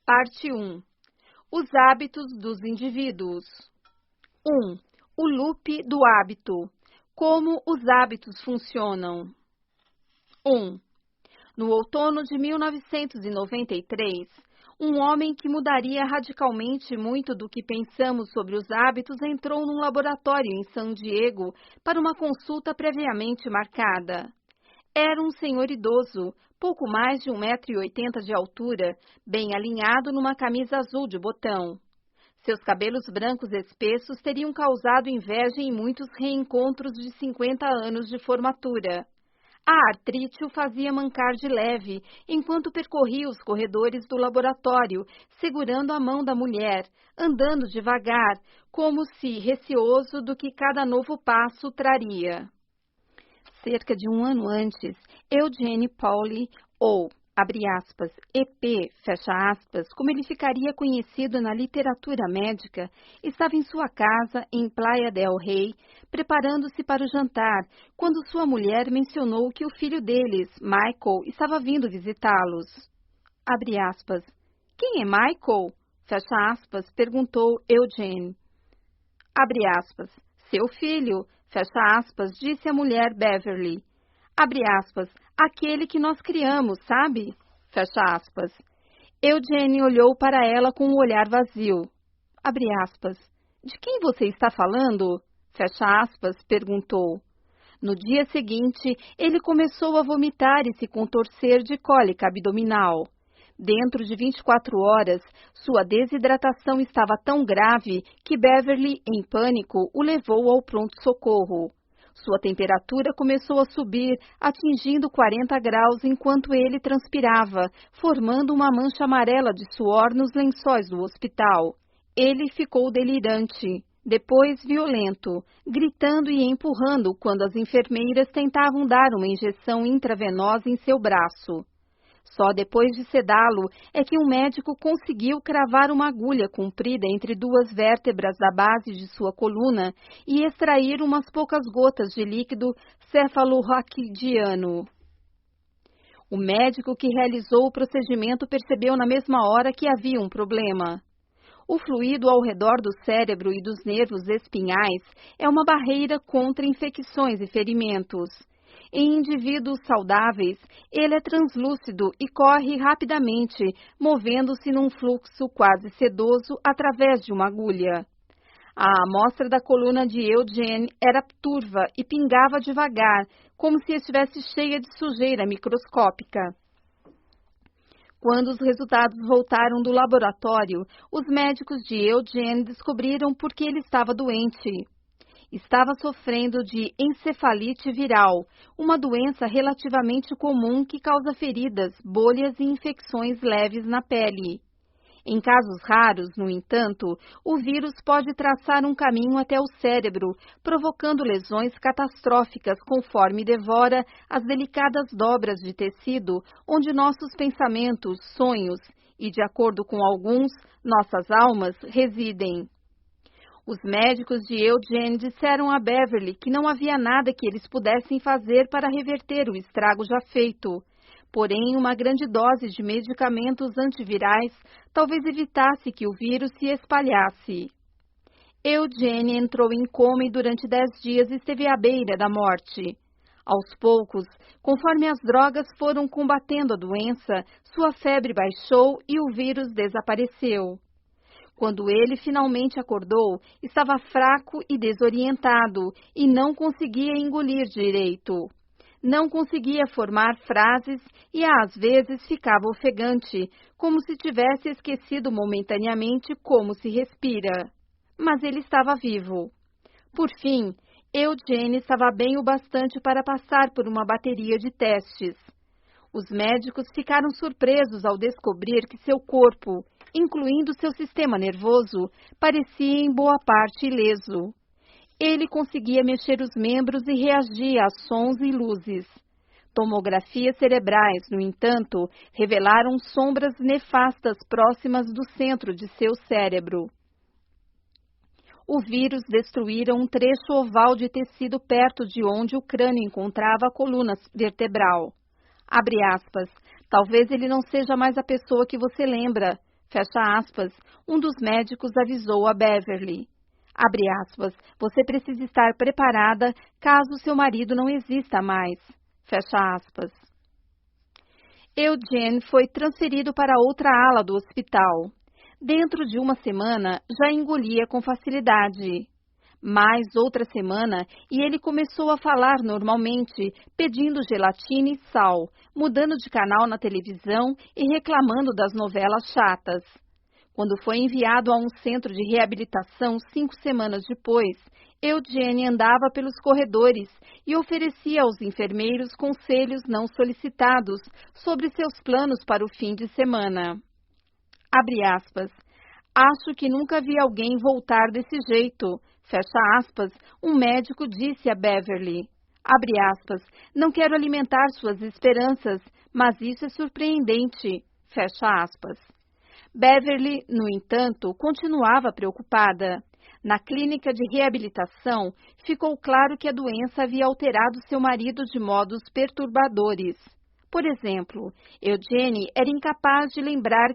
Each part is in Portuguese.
Parte 1. Os hábitos dos indivíduos. 1. O loop do hábito. Como os hábitos funcionam. 1. No outono de 1993, um homem que mudaria radicalmente muito do que pensamos sobre os hábitos entrou num laboratório em San Diego para uma consulta previamente marcada. Era um senhor idoso, pouco mais de 1,80 m de altura, bem alinhado numa camisa azul de botão. Seus cabelos brancos espessos teriam causado inveja em muitos reencontros de 50 anos de formatura. A artrite o fazia mancar de leve, enquanto percorria os corredores do laboratório, segurando a mão da mulher, andando devagar, como se receoso do que cada novo passo traria. Cerca de um ano antes, Eugene Pauly, ou, abre aspas, EP, fecha aspas, como ele ficaria conhecido na literatura médica, estava em sua casa, em Playa del Rey, preparando-se para o jantar, quando sua mulher mencionou que o filho deles, Michael, estava vindo visitá-los. Abre aspas. Quem é Michael? Fecha aspas, perguntou Eugene. Abre aspas. Seu filho, fecha aspas, disse a mulher Beverly. Abre aspas, aquele que nós criamos, sabe? Fecha aspas. Eugene olhou para ela com um olhar vazio. Abre aspas. De quem você está falando? Fecha aspas, perguntou. No dia seguinte, ele começou a vomitar e se contorcer de cólica abdominal. Dentro de 24 horas, sua desidratação estava tão grave que Beverly, em pânico, o levou ao pronto-socorro. Sua temperatura começou a subir, atingindo 40 graus enquanto ele transpirava, formando uma mancha amarela de suor nos lençóis do hospital. Ele ficou delirante, depois violento, gritando e empurrando quando as enfermeiras tentavam dar uma injeção intravenosa em seu braço. Só depois de sedá-lo é que um médico conseguiu cravar uma agulha comprida entre duas vértebras da base de sua coluna e extrair umas poucas gotas de líquido cefalorraquidiano. O médico que realizou o procedimento percebeu na mesma hora que havia um problema. O fluido ao redor do cérebro e dos nervos espinhais é uma barreira contra infecções e ferimentos. Em indivíduos saudáveis, ele é translúcido e corre rapidamente, movendo-se num fluxo quase sedoso através de uma agulha. A amostra da coluna de Eugene era turva e pingava devagar, como se estivesse cheia de sujeira microscópica. Quando os resultados voltaram do laboratório, os médicos de Eugene descobriram por que ele estava doente. Estava sofrendo de encefalite viral, uma doença relativamente comum que causa feridas, bolhas e infecções leves na pele. Em casos raros, no entanto, o vírus pode traçar um caminho até o cérebro, provocando lesões catastróficas conforme devora as delicadas dobras de tecido onde nossos pensamentos, sonhos e, de acordo com alguns, nossas almas residem. Os médicos de Eugene disseram a Beverly que não havia nada que eles pudessem fazer para reverter o estrago já feito. Porém, uma grande dose de medicamentos antivirais talvez evitasse que o vírus se espalhasse. Eugene entrou em coma e durante 10 dias esteve à beira da morte. Aos poucos, conforme as drogas foram combatendo a doença, sua febre baixou e o vírus desapareceu. Quando ele finalmente acordou, estava fraco e desorientado e não conseguia engolir direito. Não conseguia formar frases e às vezes ficava ofegante, como se tivesse esquecido momentaneamente como se respira. Mas ele estava vivo. Por fim, Eugene estava bem o bastante para passar por uma bateria de testes. Os médicos ficaram surpresos ao descobrir que seu corpo, incluindo seu sistema nervoso, parecia em boa parte ileso. Ele conseguia mexer os membros e reagia a sons e luzes. Tomografias cerebrais, no entanto, revelaram sombras nefastas próximas do centro de seu cérebro. O vírus destruíra um trecho oval de tecido perto de onde o crânio encontrava a coluna vertebral. Abre aspas. Talvez ele não seja mais a pessoa que você lembra. Fecha aspas, um dos médicos avisou a Beverly. Abre aspas, você precisa estar preparada caso seu marido não exista mais. Fecha aspas. Eugene foi transferido para outra ala do hospital. Dentro de uma semana, já engolia com facilidade. Mais outra semana e ele começou a falar normalmente, pedindo gelatina e sal, mudando de canal na televisão e reclamando das novelas chatas. Quando foi enviado a um centro de reabilitação 5 semanas depois, Eugene andava pelos corredores e oferecia aos enfermeiros conselhos não solicitados sobre seus planos para o fim de semana. Abre aspas. Acho que nunca vi alguém voltar desse jeito. Fecha aspas, um médico disse a Beverly. Abre aspas, não quero alimentar suas esperanças, mas isso é surpreendente. Fecha aspas. Beverly, no entanto, continuava preocupada. Na clínica de reabilitação, ficou claro que a doença havia alterado seu marido de modos perturbadores. Por exemplo, Eugene era incapaz de lembrar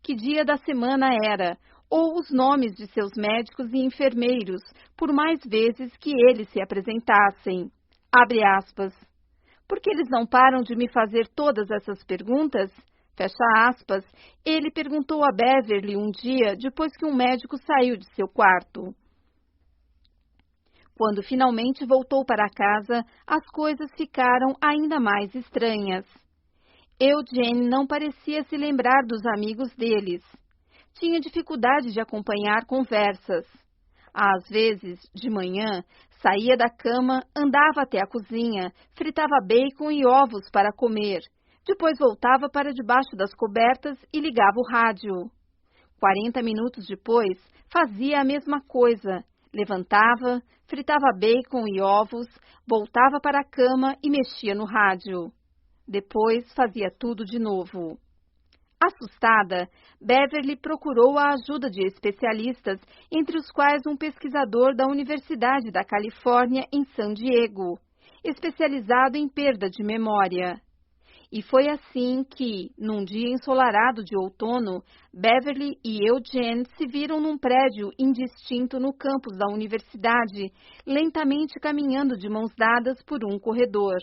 que dia da semana era, ou os nomes de seus médicos e enfermeiros, por mais vezes que eles se apresentassem. Abre aspas. Por que eles não param de me fazer todas essas perguntas? Fecha aspas. Ele perguntou a Beverly um dia depois que um médico saiu de seu quarto. Quando finalmente voltou para casa, as coisas ficaram ainda mais estranhas. Eugene não parecia se lembrar dos amigos deles. Tinha dificuldade de acompanhar conversas. Às vezes, de manhã, saía da cama, andava até a cozinha, fritava bacon e ovos para comer. Depois voltava para debaixo das cobertas e ligava o rádio. 40 minutos depois, fazia a mesma coisa. Levantava, fritava bacon e ovos, voltava para a cama e mexia no rádio. Depois fazia tudo de novo. Assustada, Beverly procurou a ajuda de especialistas, entre os quais um pesquisador da Universidade da Califórnia em San Diego, especializado em perda de memória. E foi assim que, num dia ensolarado de outono, Beverly e Eugene se viram num prédio indistinto no campus da universidade, lentamente caminhando de mãos dadas por um corredor.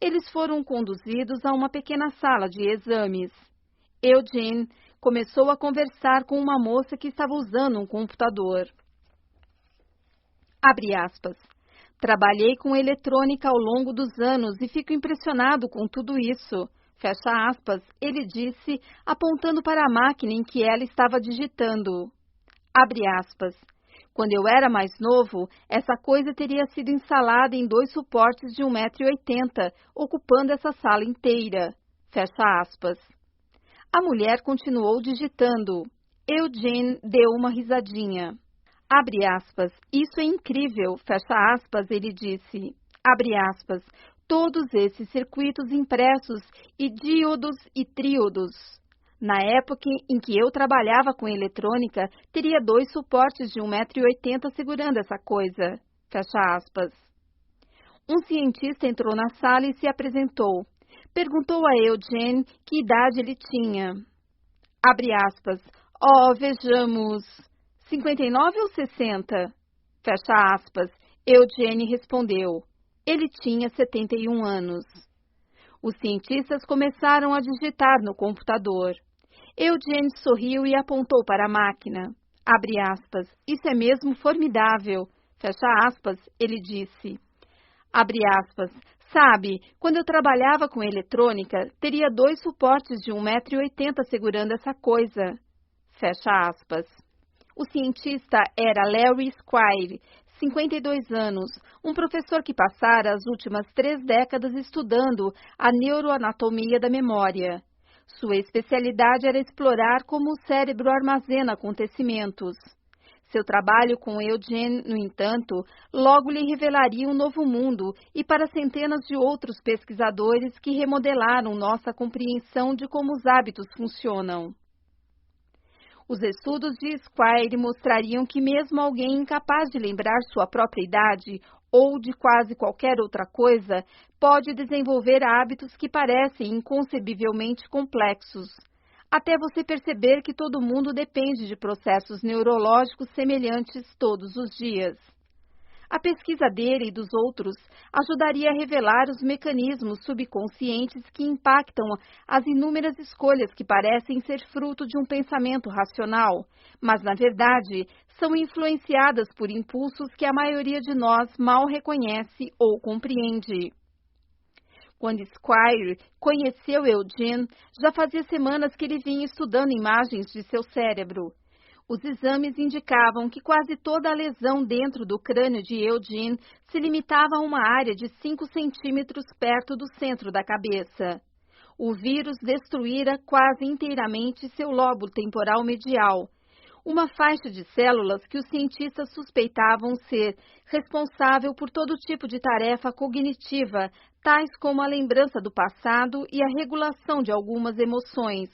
Eles foram conduzidos a uma pequena sala de exames. Eugene começou a conversar com uma moça que estava usando um computador. Abre aspas. Trabalhei com eletrônica ao longo dos anos e fico impressionado com tudo isso. Fecha aspas, ele disse, apontando para a máquina em que ela estava digitando. Abre aspas. Quando eu era mais novo, essa coisa teria sido instalada em 2 suportes de 1,80 m, ocupando essa sala inteira. Fecha aspas. A mulher continuou digitando. Eugene deu uma risadinha. Abre aspas, isso é incrível, fecha aspas, ele disse. Abre aspas, todos esses circuitos impressos e díodos e tríodos. Na época em que eu trabalhava com eletrônica, teria 2 suportes de 1,80 m segurando essa coisa. Fecha aspas. Um cientista entrou na sala e se apresentou. Perguntou a Eugene que idade ele tinha. Abre aspas. Vejamos, 59 ou 60? Fecha aspas. Eugene respondeu. Ele tinha 71 anos. Os cientistas começaram a digitar no computador. Eugene sorriu e apontou para a máquina. Abre aspas. Isso é mesmo formidável. Fecha aspas, ele disse. Abre aspas. Sabe, quando eu trabalhava com eletrônica, teria 2 suportes de 1,80 m segurando essa coisa. Fecha aspas. O cientista era Larry Squire, 52 anos, um professor que passara as últimas 3 décadas estudando a neuroanatomia da memória. Sua especialidade era explorar como o cérebro armazena acontecimentos. Seu trabalho com Eugene, no entanto, logo lhe revelaria um novo mundo e para centenas de outros pesquisadores que remodelaram nossa compreensão de como os hábitos funcionam. Os estudos de Squire mostrariam que mesmo alguém incapaz de lembrar sua própria idade ou de quase qualquer outra coisa pode desenvolver hábitos que parecem inconcebivelmente complexos. até você perceber que todo mundo depende de processos neurológicos semelhantes todos os dias. A pesquisa dele e dos outros ajudaria a revelar os mecanismos subconscientes que impactam as inúmeras escolhas que parecem ser fruto de um pensamento racional, mas, na verdade, são influenciadas por impulsos que a maioria de nós mal reconhece ou compreende. Quando Squire conheceu Eugene, já fazia semanas que ele vinha estudando imagens de seu cérebro. Os exames indicavam que quase toda a lesão dentro do crânio de Eugene se limitava a uma área de 5 centímetros perto do centro da cabeça. O vírus destruíra quase inteiramente seu lóbulo temporal medial, uma faixa de células que os cientistas suspeitavam ser responsável por todo tipo de tarefa cognitiva, tais como a lembrança do passado e a regulação de algumas emoções.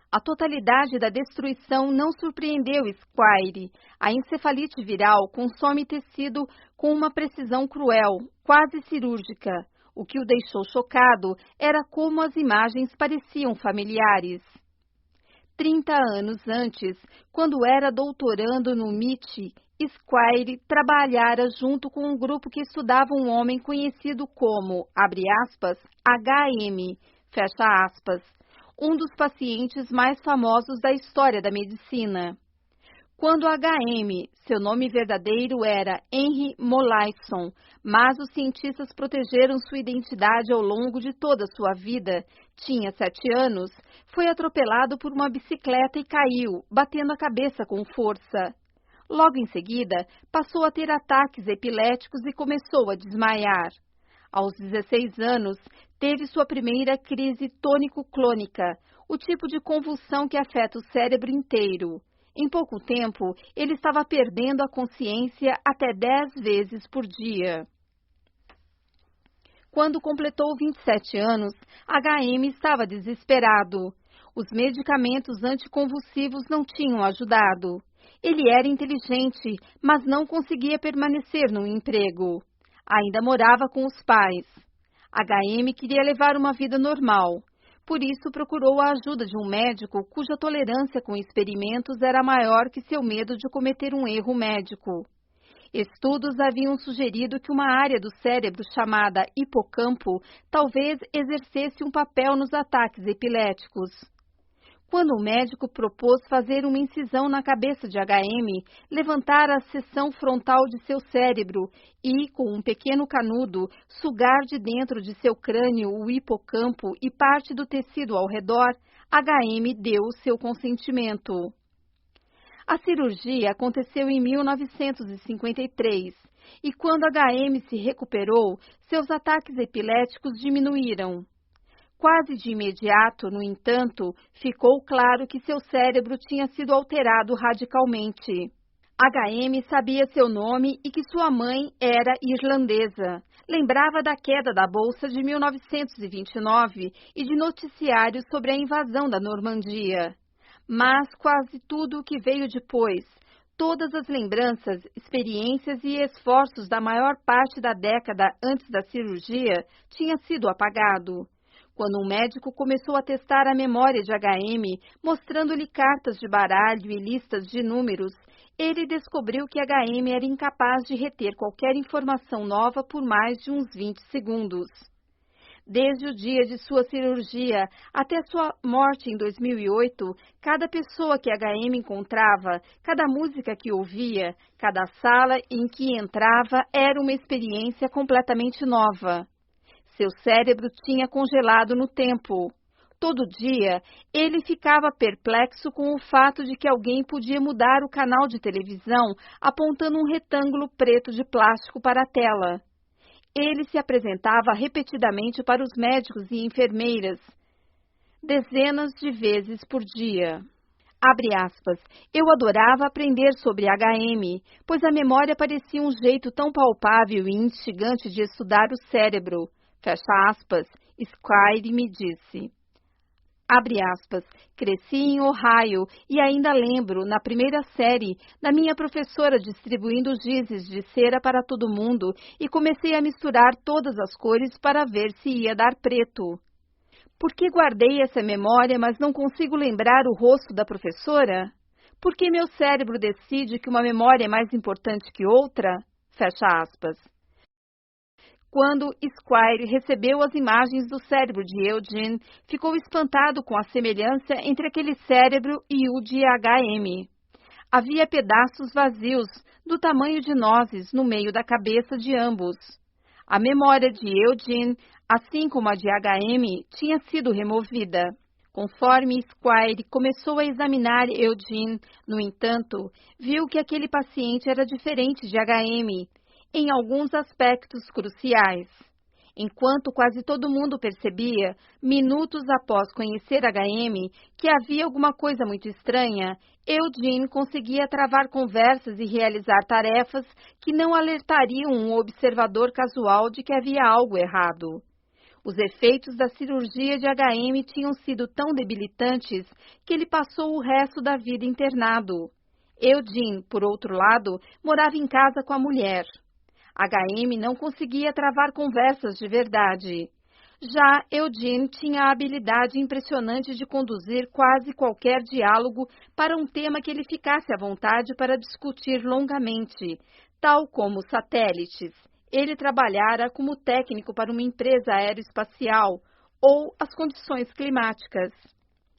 A totalidade da destruição não surpreendeu Squire. A encefalite viral consome tecido com uma precisão cruel, quase cirúrgica. O que o deixou chocado era como as imagens pareciam familiares. 30 anos antes, quando era doutorando no MIT, Squire trabalhara junto com um grupo que estudava um homem conhecido como, abre aspas, HM, fecha aspas, um dos pacientes mais famosos da história da medicina. Quando HM, seu nome verdadeiro era Henry Molaison, mas os cientistas protegeram sua identidade ao longo de toda sua vida, tinha 7 anos, foi atropelado por uma bicicleta e caiu, batendo a cabeça com força. Logo em seguida, passou a ter ataques epiléticos e começou a desmaiar. Aos 16 anos, teve sua primeira crise tônico-clônica, o tipo de convulsão que afeta o cérebro inteiro. Em pouco tempo, ele estava perdendo a consciência até 10 vezes por dia. Quando completou 27 anos, HM estava desesperado. Os medicamentos anticonvulsivos não tinham ajudado. Ele era inteligente, mas não conseguia permanecer no emprego. Ainda morava com os pais. HM queria levar uma vida normal. Por isso, procurou a ajuda de um médico cuja tolerância com experimentos era maior que seu medo de cometer um erro médico. Estudos haviam sugerido que uma área do cérebro chamada hipocampo talvez exercesse um papel nos ataques epiléticos. Quando o médico propôs fazer uma incisão na cabeça de HM, levantar a seção frontal de seu cérebro e, com um pequeno canudo, sugar de dentro de seu crânio o hipocampo e parte do tecido ao redor, HM deu o seu consentimento. A cirurgia aconteceu em 1953 e, quando HM se recuperou, seus ataques epiléticos diminuíram. Quase de imediato, no entanto, ficou claro que seu cérebro tinha sido alterado radicalmente. HM sabia seu nome e que sua mãe era irlandesa. Lembrava da queda da Bolsa de 1929 e de noticiários sobre a invasão da Normandia. Mas quase tudo o que veio depois, todas as lembranças, experiências e esforços da maior parte da década antes da cirurgia, tinha sido apagado. Quando um médico começou a testar a memória de HM, mostrando-lhe cartas de baralho e listas de números, ele descobriu que HM era incapaz de reter qualquer informação nova por mais de uns 20 segundos. Desde o dia de sua cirurgia até sua morte em 2008, cada pessoa que HM encontrava, cada música que ouvia, cada sala em que entrava era uma experiência completamente nova. Seu cérebro tinha congelado no tempo. Todo dia, ele ficava perplexo com o fato de que alguém podia mudar o canal de televisão apontando um retângulo preto de plástico para a tela. Ele se apresentava repetidamente para os médicos e enfermeiras, dezenas de vezes por dia. Abre aspas, eu adorava aprender sobre HM, pois a memória parecia um jeito tão palpável e instigante de estudar o cérebro. Fecha aspas, Squire me disse. Abre aspas, cresci em Ohio e ainda lembro, na primeira série, da minha professora distribuindo gizes de cera para todo mundo e comecei a misturar todas as cores para ver se ia dar preto. Por que guardei essa memória, mas não consigo lembrar o rosto da professora? Por que meu cérebro decide que uma memória é mais importante que outra? Fecha aspas. Quando Squire recebeu as imagens do cérebro de Eugene, ficou espantado com a semelhança entre aquele cérebro e o de H.M. Havia pedaços vazios, do tamanho de nozes, no meio da cabeça de ambos. A memória de Eugene, assim como a de H.M., tinha sido removida. Conforme Squire começou a examinar Eugene, no entanto, viu que aquele paciente era diferente de H.M., em alguns aspectos cruciais. Enquanto quase todo mundo percebia, minutos após conhecer H.M., que havia alguma coisa muito estranha, Eugene conseguia travar conversas e realizar tarefas que não alertariam um observador casual de que havia algo errado. Os efeitos da cirurgia de H.M. tinham sido tão debilitantes que ele passou o resto da vida internado. Eugene, por outro lado, morava em casa com a mulher. H.M. não conseguia travar conversas de verdade. Já Eugene tinha a habilidade impressionante de conduzir quase qualquer diálogo para um tema que ele ficasse à vontade para discutir longamente, tal como satélites. Ele trabalhara como técnico para uma empresa aeroespacial ou as condições climáticas.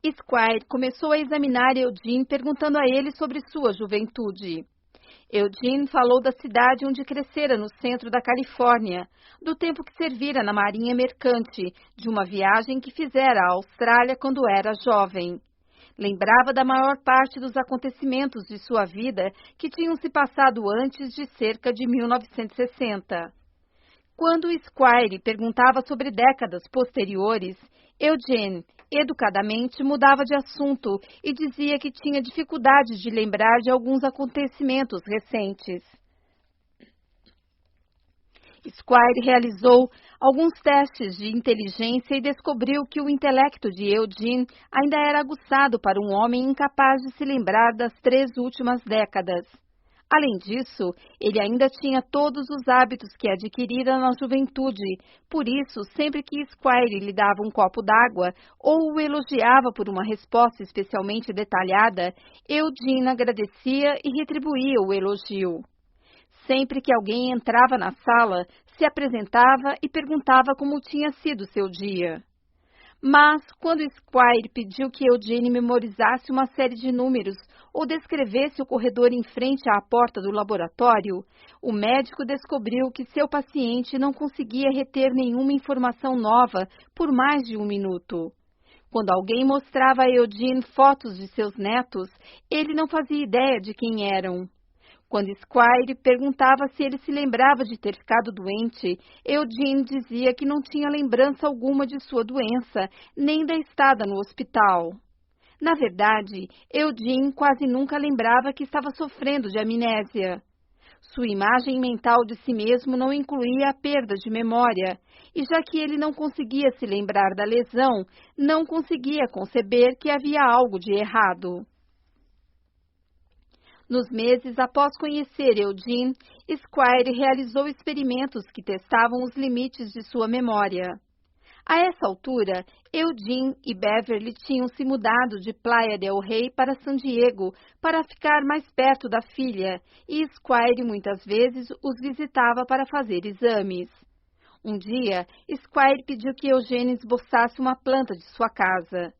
Squire começou a examinar Eugene perguntando a ele sobre sua juventude. Eugene falou da cidade onde crescera no centro da Califórnia, do tempo que servira na marinha mercante, de uma viagem que fizera à Austrália quando era jovem. Lembrava da maior parte dos acontecimentos de sua vida que tinham se passado antes de cerca de 1960. Quando Squire perguntava sobre décadas posteriores, Eugene, educadamente, mudava de assunto e dizia que tinha dificuldade de lembrar de alguns acontecimentos recentes. Squire realizou alguns testes de inteligência e descobriu que o intelecto de Eugene ainda era aguçado para um homem incapaz de se lembrar das 3 últimas décadas. Além disso, ele ainda tinha todos os hábitos que adquirira na juventude. Por isso, sempre que Squire lhe dava um copo d'água ou o elogiava por uma resposta especialmente detalhada, Eugene agradecia e retribuía o elogio. Sempre que alguém entrava na sala, se apresentava e perguntava como tinha sido seu dia. Mas, quando Squire pediu que Eugene memorizasse uma série de números ou descrevesse o corredor em frente à porta do laboratório, o médico descobriu que seu paciente não conseguia reter nenhuma informação nova por mais de 1 minuto. Quando alguém mostrava a Eugene fotos de seus netos, ele não fazia ideia de quem eram. Quando Squire perguntava se ele se lembrava de ter ficado doente, Eugene dizia que não tinha lembrança alguma de sua doença, nem da estada no hospital. Na verdade, Eugene quase nunca lembrava que estava sofrendo de amnésia. Sua imagem mental de si mesmo não incluía a perda de memória, e já que ele não conseguia se lembrar da lesão, não conseguia conceber que havia algo de errado. Nos meses após conhecer Eugene, Squire realizou experimentos que testavam os limites de sua memória. A essa altura, Eugene e Beverly tinham se mudado de Playa del Rey para San Diego para ficar mais perto da filha, e Squire muitas vezes os visitava para fazer exames. Um dia, Squire pediu que Eugene esboçasse uma planta de sua casa.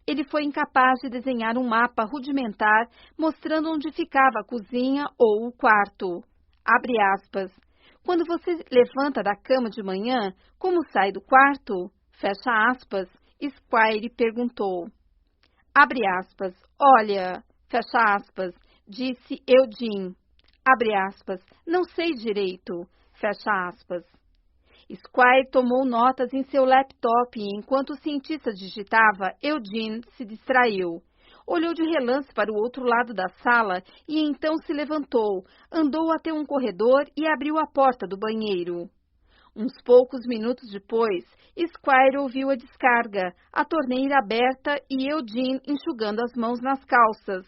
Ele foi incapaz de desenhar um mapa rudimentar mostrando onde ficava a cozinha ou o quarto. Abre aspas. Quando você levanta da cama de manhã, como sai do quarto? Fecha aspas. Squire perguntou. Abre aspas. Olha, fecha aspas, disse Eugene. Abre aspas. Não sei direito. Fecha aspas. Squire tomou notas em seu laptop e, enquanto o cientista digitava, Eugene se distraiu. Olhou de relance para o outro lado da sala e então se levantou, andou até um corredor e abriu a porta do banheiro. Uns poucos minutos depois, Squire ouviu a descarga, a torneira aberta e Eugene enxugando as mãos nas calças.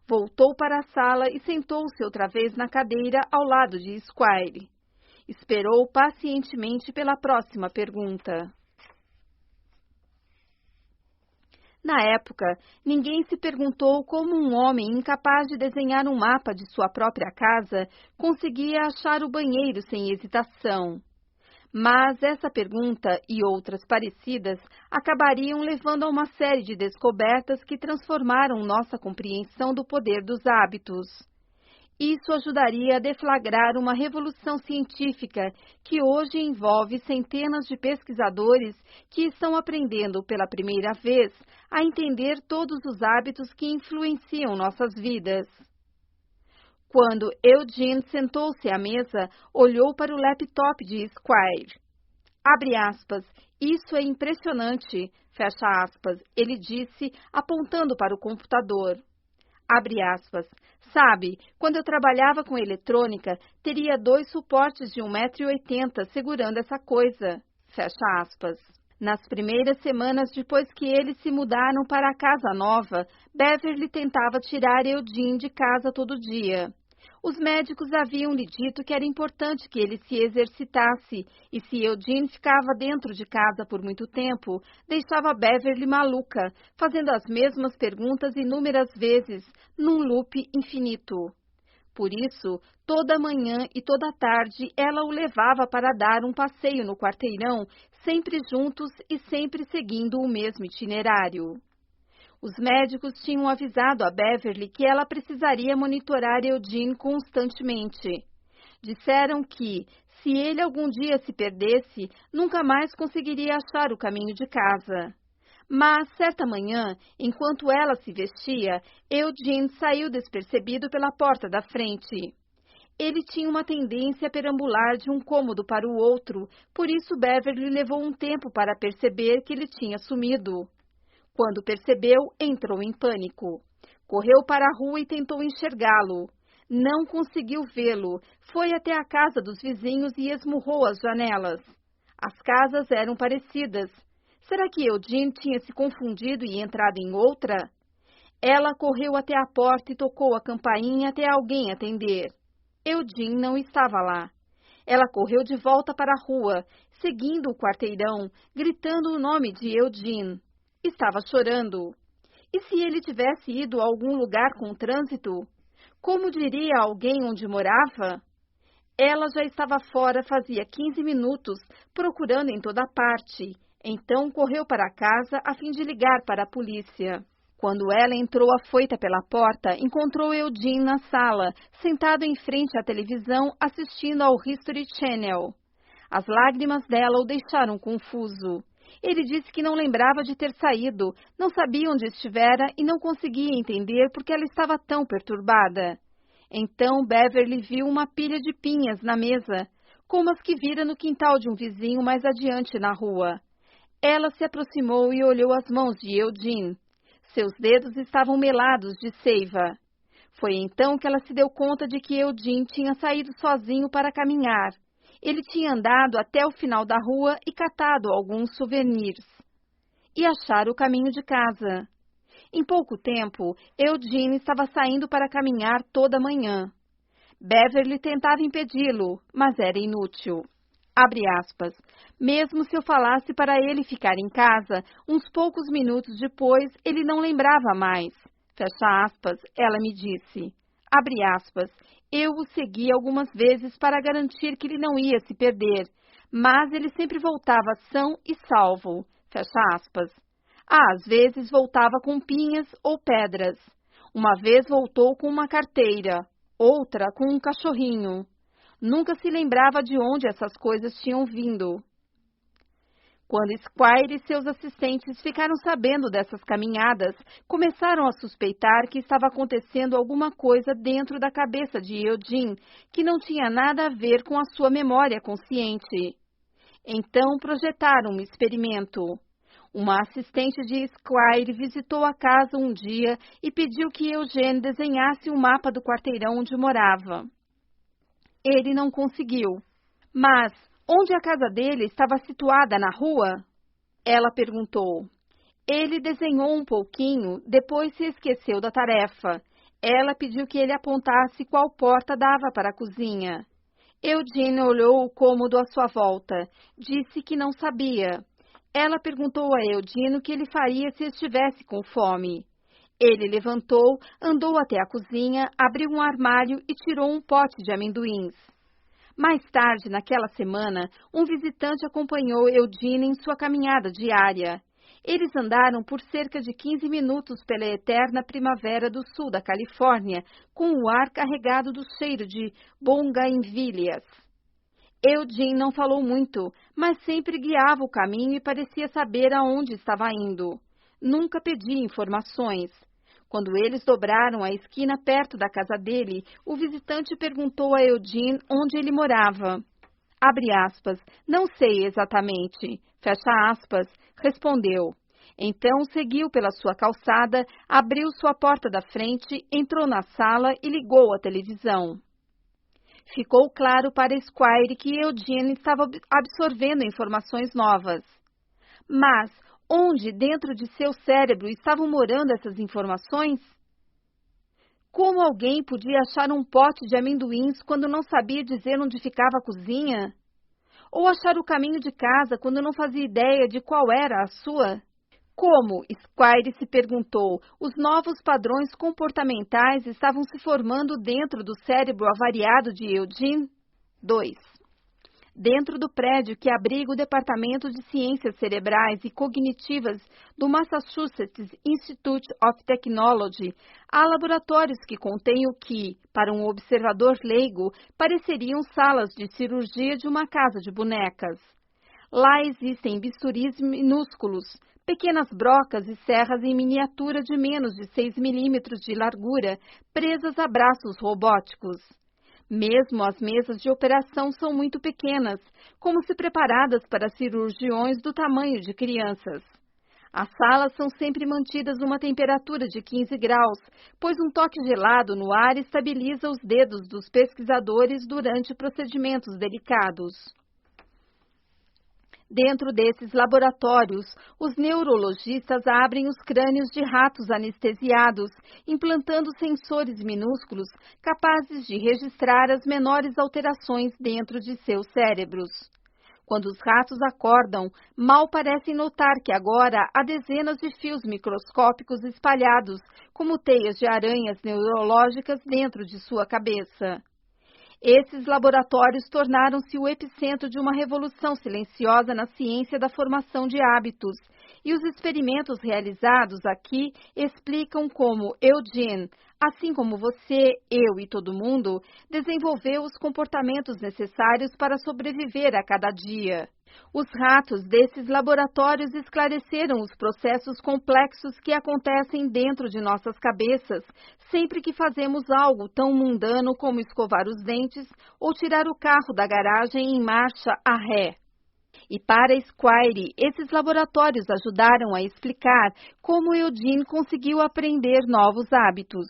Voltou para a sala e sentou-se outra vez na cadeira ao lado de Squire. Esperou pacientemente pela próxima pergunta. Na época, ninguém se perguntou como um homem incapaz de desenhar um mapa de sua própria casa conseguia achar o banheiro sem hesitação. Mas essa pergunta e outras parecidas acabariam levando a uma série de descobertas que transformaram nossa compreensão do poder dos hábitos. Isso ajudaria a deflagrar uma revolução científica que hoje envolve centenas de pesquisadores que estão aprendendo pela primeira vez a entender todos os hábitos que influenciam nossas vidas. Quando Eugene sentou-se à mesa, olhou para o laptop de Squire. Abre aspas, isso é impressionante, fecha aspas, ele disse, apontando para o computador. Abre aspas, sabe, quando eu trabalhava com eletrônica, teria 2 suportes de 1,80 m segurando essa coisa, fecha aspas. Nas primeiras semanas depois que eles se mudaram para a casa nova, Beverly tentava tirar Eugene de casa todo dia. Os médicos haviam lhe dito que era importante que ele se exercitasse, e se Eugene ficava dentro de casa por muito tempo, deixava Beverly maluca, fazendo as mesmas perguntas inúmeras vezes, num loop infinito. Por isso, toda manhã e toda tarde, ela o levava para dar um passeio no quarteirão, sempre juntos e sempre seguindo o mesmo itinerário. Os médicos tinham avisado a Beverly que ela precisaria monitorar Eugene constantemente. Disseram que, se ele algum dia se perdesse, nunca mais conseguiria achar o caminho de casa. Mas, certa manhã, enquanto ela se vestia, Eugene saiu despercebido pela porta da frente. Ele tinha uma tendência a perambular de um cômodo para o outro, por isso Beverly levou um tempo para perceber que ele tinha sumido. Quando percebeu, entrou em pânico. Correu para a rua e tentou enxergá-lo. Não conseguiu vê-lo. Foi até a casa dos vizinhos e esmurrou as janelas. As casas eram parecidas. Será que Eugene tinha se confundido e entrado em outra? Ela correu até a porta e tocou a campainha até alguém atender. Eugene não estava lá. Ela correu de volta para a rua, seguindo o quarteirão, gritando o nome de Eugene. Estava chorando. E se ele tivesse ido a algum lugar com trânsito? Como diria alguém onde morava? Ela já estava fora fazia 15 minutos, procurando em toda parte. Então correu para casa a fim de ligar para a polícia. Quando ela entrou afoita pela porta, encontrou Eugene na sala, sentado em frente à televisão, assistindo ao History Channel. As lágrimas dela o deixaram confuso. Ele disse que não lembrava de ter saído, não sabia onde estivera e não conseguia entender por que ela estava tão perturbada. Então Beverly viu uma pilha de pinhas na mesa, como as que vira no quintal de um vizinho mais adiante na rua. Ela se aproximou e olhou as mãos de Eugene. Seus dedos estavam melados de seiva. Foi então que ela se deu conta de que Eugene tinha saído sozinho para caminhar. Ele tinha andado até o final da rua e catado alguns souvenirs. E achar o caminho de casa. Em pouco tempo, Eugene estava saindo para caminhar toda manhã. Beverly tentava impedi-lo, mas era inútil. Abre aspas. Mesmo se eu falasse para ele ficar em casa, uns poucos minutos depois, ele não lembrava mais. Fecha aspas, ela me disse. Abre aspas. Eu o segui algumas vezes para garantir que ele não ia se perder, mas ele sempre voltava são e salvo. Fecha aspas. Às vezes voltava com pinhas ou pedras. Uma vez voltou com uma carteira, outra com um cachorrinho. Nunca se lembrava de onde essas coisas tinham vindo. Quando Squire e seus assistentes ficaram sabendo dessas caminhadas, começaram a suspeitar que estava acontecendo alguma coisa dentro da cabeça de Eugene que não tinha nada a ver com a sua memória consciente. Então projetaram um experimento. Uma assistente de Squire visitou a casa um dia e pediu que Eugene desenhasse um mapa do quarteirão onde morava. Ele não conseguiu. Mas onde a casa dele estava situada na rua? Ela perguntou. Ele desenhou um pouquinho, depois se esqueceu da tarefa. Ela pediu que ele apontasse qual porta dava para a cozinha. Eugene olhou o cômodo à sua volta. Disse que não sabia. Ela perguntou a Eugene o que ele faria se estivesse com fome. Ele levantou, andou até a cozinha, abriu um armário e tirou um pote de amendoins. Mais tarde, naquela semana, um visitante acompanhou Eugene em sua caminhada diária. Eles andaram por cerca de 15 minutos pela eterna primavera do sul da Califórnia, com o ar carregado do cheiro de bougainvillias. Eugene não falou muito, mas sempre guiava o caminho e parecia saber aonde estava indo. Nunca pedia informações. Quando eles dobraram a esquina perto da casa dele, o visitante perguntou a Eugene onde ele morava. Abre aspas, não sei exatamente, fecha aspas, respondeu. Então seguiu pela sua calçada, abriu sua porta da frente, entrou na sala e ligou a televisão. Ficou claro para Squire que Eugene estava absorvendo informações novas. Mas onde dentro de seu cérebro estavam morando essas informações? Como alguém podia achar um pote de amendoins quando não sabia dizer onde ficava a cozinha? Ou achar o caminho de casa quando não fazia ideia de qual era a sua? Como, Squire se perguntou, os novos padrões comportamentais estavam se formando dentro do cérebro avariado de Eugene? 2. Dentro do prédio que abriga o Departamento de Ciências Cerebrais e Cognitivas do Massachusetts Institute of Technology, há laboratórios que contêm o que, para um observador leigo, pareceriam salas de cirurgia de uma casa de bonecas. Lá existem bisturis minúsculos, pequenas brocas e serras em miniatura de menos de 6 milímetros de largura, presas a braços robóticos. Mesmo as mesas de operação são muito pequenas, como se preparadas para cirurgiões do tamanho de crianças. As salas são sempre mantidas numa temperatura de 15 graus, pois um toque gelado no ar estabiliza os dedos dos pesquisadores durante procedimentos delicados. Dentro desses laboratórios, os neurologistas abrem os crânios de ratos anestesiados, implantando sensores minúsculos capazes de registrar as menores alterações dentro de seus cérebros. Quando os ratos acordam, mal parecem notar que agora há dezenas de fios microscópicos espalhados, como teias de aranhas neurológicas dentro de sua cabeça. Esses laboratórios tornaram-se o epicentro de uma revolução silenciosa na ciência da formação de hábitos, e os experimentos realizados aqui explicam como Eugene, assim como você, eu e todo mundo, desenvolveu os comportamentos necessários para sobreviver a cada dia. Os ratos desses laboratórios esclareceram os processos complexos que acontecem dentro de nossas cabeças sempre que fazemos algo tão mundano como escovar os dentes ou tirar o carro da garagem em marcha a ré. E para Squire, esses laboratórios ajudaram a explicar como Eugene conseguiu aprender novos hábitos.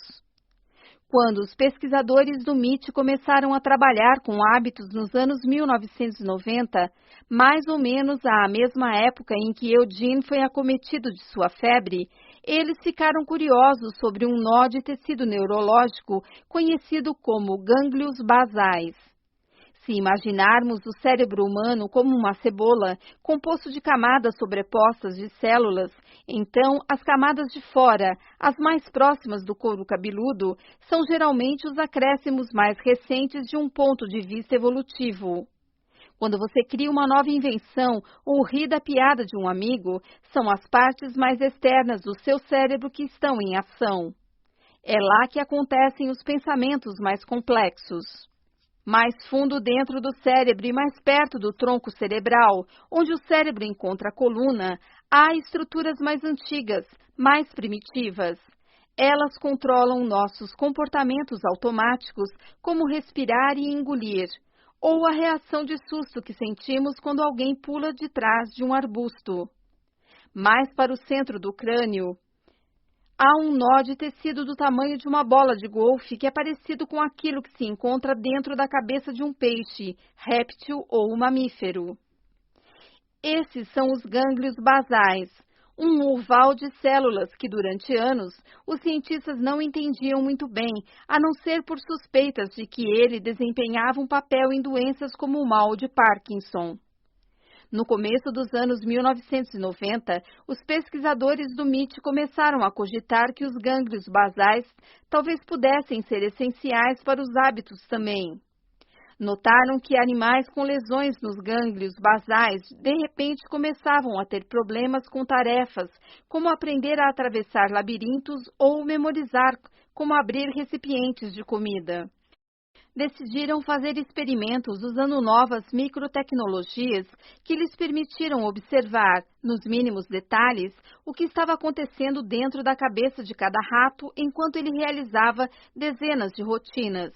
Quando os pesquisadores do MIT começaram a trabalhar com hábitos nos anos 1990, mais ou menos à mesma época em que Eugene foi acometido de sua febre, eles ficaram curiosos sobre um nó de tecido neurológico conhecido como gânglios basais. Se imaginarmos o cérebro humano como uma cebola, composto de camadas sobrepostas de células, então as camadas de fora, as mais próximas do couro cabeludo, são geralmente os acréscimos mais recentes de um ponto de vista evolutivo. Quando você cria uma nova invenção ou ri da piada de um amigo, são as partes mais externas do seu cérebro que estão em ação. É lá que acontecem os pensamentos mais complexos. Mais fundo dentro do cérebro e mais perto do tronco cerebral, onde o cérebro encontra a coluna, há estruturas mais antigas, mais primitivas. Elas controlam nossos comportamentos automáticos, como respirar e engolir, ou a reação de susto que sentimos quando alguém pula de trás de um arbusto. Mais para o centro do crânio, há um nó de tecido do tamanho de uma bola de golfe que é parecido com aquilo que se encontra dentro da cabeça de um peixe, réptil ou mamífero. Esses são os gânglios basais, um oval de células que, durante anos, os cientistas não entendiam muito bem, a não ser por suspeitas de que ele desempenhava um papel em doenças como o mal de Parkinson. No começo dos anos 1990, os pesquisadores do MIT começaram a cogitar que os gânglios basais talvez pudessem ser essenciais para os hábitos também. Notaram que animais com lesões nos gânglios basais de repente começavam a ter problemas com tarefas, como aprender a atravessar labirintos ou memorizar como abrir recipientes de comida. Decidiram fazer experimentos usando novas microtecnologias que lhes permitiram observar, nos mínimos detalhes, o que estava acontecendo dentro da cabeça de cada rato enquanto ele realizava dezenas de rotinas.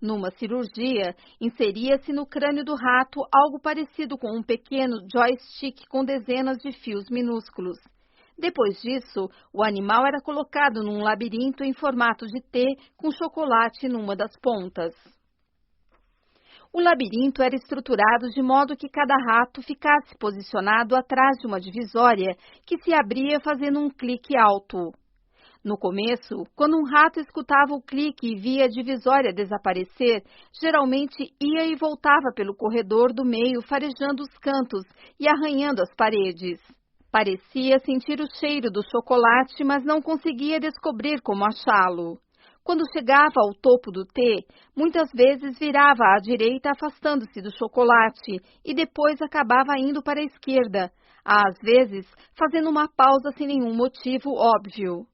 Numa cirurgia, inseria-se no crânio do rato algo parecido com um pequeno joystick com dezenas de fios minúsculos. Depois disso, o animal era colocado num labirinto em formato de T com chocolate numa das pontas. O labirinto era estruturado de modo que cada rato ficasse posicionado atrás de uma divisória que se abria fazendo um clique alto. No começo, quando um rato escutava o clique e via a divisória desaparecer, geralmente ia e voltava pelo corredor do meio farejando os cantos e arranhando as paredes. Parecia sentir o cheiro do chocolate, mas não conseguia descobrir como achá-lo. Quando chegava ao topo do T, muitas vezes virava à direita afastando-se do chocolate e depois acabava indo para a esquerda, às vezes fazendo uma pausa sem nenhum motivo óbvio.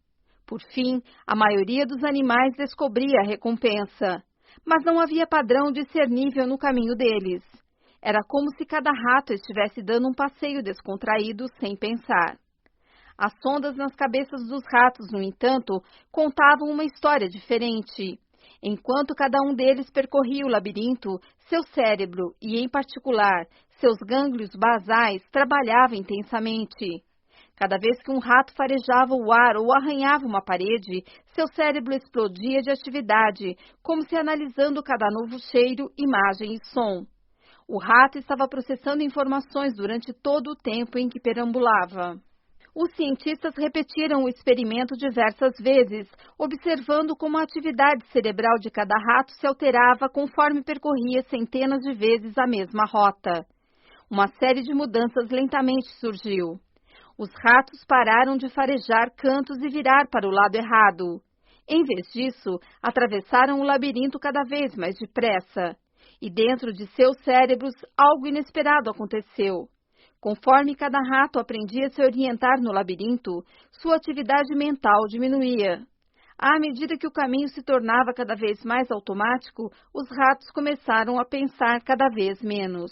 Por fim, a maioria dos animais descobria a recompensa, mas não havia padrão discernível no caminho deles. Era como se cada rato estivesse dando um passeio descontraído sem pensar. As sondas nas cabeças dos ratos, no entanto, contavam uma história diferente. Enquanto cada um deles percorria o labirinto, seu cérebro, e em particular, seus gânglios basais, trabalhava intensamente. Cada vez que um rato farejava o ar ou arranhava uma parede, seu cérebro explodia de atividade, como se analisando cada novo cheiro, imagem e som. O rato estava processando informações durante todo o tempo em que perambulava. Os cientistas repetiram o experimento diversas vezes, observando como a atividade cerebral de cada rato se alterava conforme percorria centenas de vezes a mesma rota. Uma série de mudanças lentamente surgiu. Os ratos pararam de farejar cantos e virar para o lado errado. Em vez disso, atravessaram o labirinto cada vez mais depressa. E dentro de seus cérebros, algo inesperado aconteceu. Conforme cada rato aprendia a se orientar no labirinto, sua atividade mental diminuía. À medida que o caminho se tornava cada vez mais automático, os ratos começaram a pensar cada vez menos.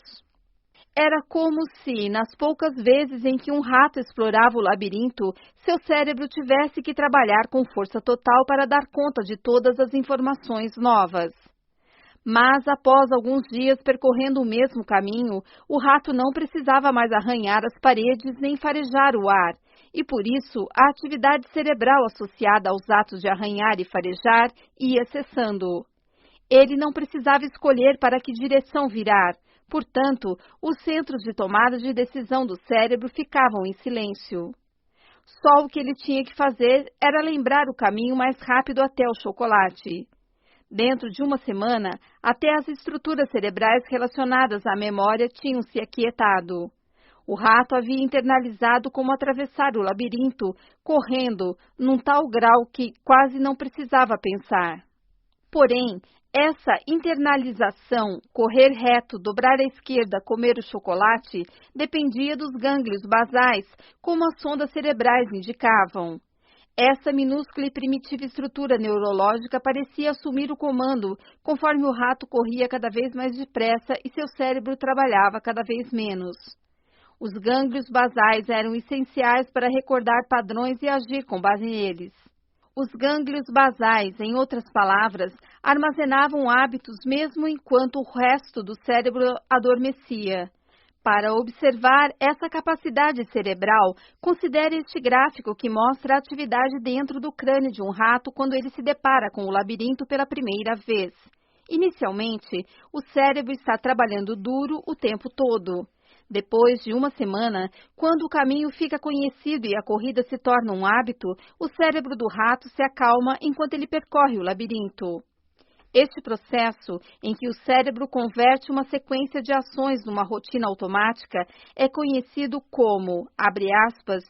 Era como se, nas poucas vezes em que um rato explorava o labirinto, seu cérebro tivesse que trabalhar com força total para dar conta de todas as informações novas. Mas, após alguns dias percorrendo o mesmo caminho, o rato não precisava mais arranhar as paredes nem farejar o ar, e por isso a atividade cerebral associada aos atos de arranhar e farejar ia cessando. Ele não precisava escolher para que direção virar, portanto, os centros de tomada de decisão do cérebro ficavam em silêncio. Só o que ele tinha que fazer era lembrar o caminho mais rápido até o chocolate. Dentro de uma semana, até as estruturas cerebrais relacionadas à memória tinham se aquietado. O rato havia internalizado como atravessar o labirinto, correndo, num tal grau que quase não precisava pensar. Porém, essa internalização, correr reto, dobrar à esquerda, comer o chocolate, dependia dos gânglios basais, como as sondas cerebrais indicavam. Essa minúscula e primitiva estrutura neurológica parecia assumir o comando conforme o rato corria cada vez mais depressa e seu cérebro trabalhava cada vez menos. Os gânglios basais eram essenciais para recordar padrões e agir com base neles. Os gânglios basais, em outras palavras, armazenavam hábitos mesmo enquanto o resto do cérebro adormecia. Para observar essa capacidade cerebral, considere este gráfico que mostra a atividade dentro do crânio de um rato quando ele se depara com o labirinto pela primeira vez. Inicialmente, o cérebro está trabalhando duro o tempo todo. Depois de uma semana, quando o caminho fica conhecido e a corrida se torna um hábito, o cérebro do rato se acalma enquanto ele percorre o labirinto. Este processo, em que o cérebro converte uma sequência de ações numa rotina automática, é conhecido como, abre aspas,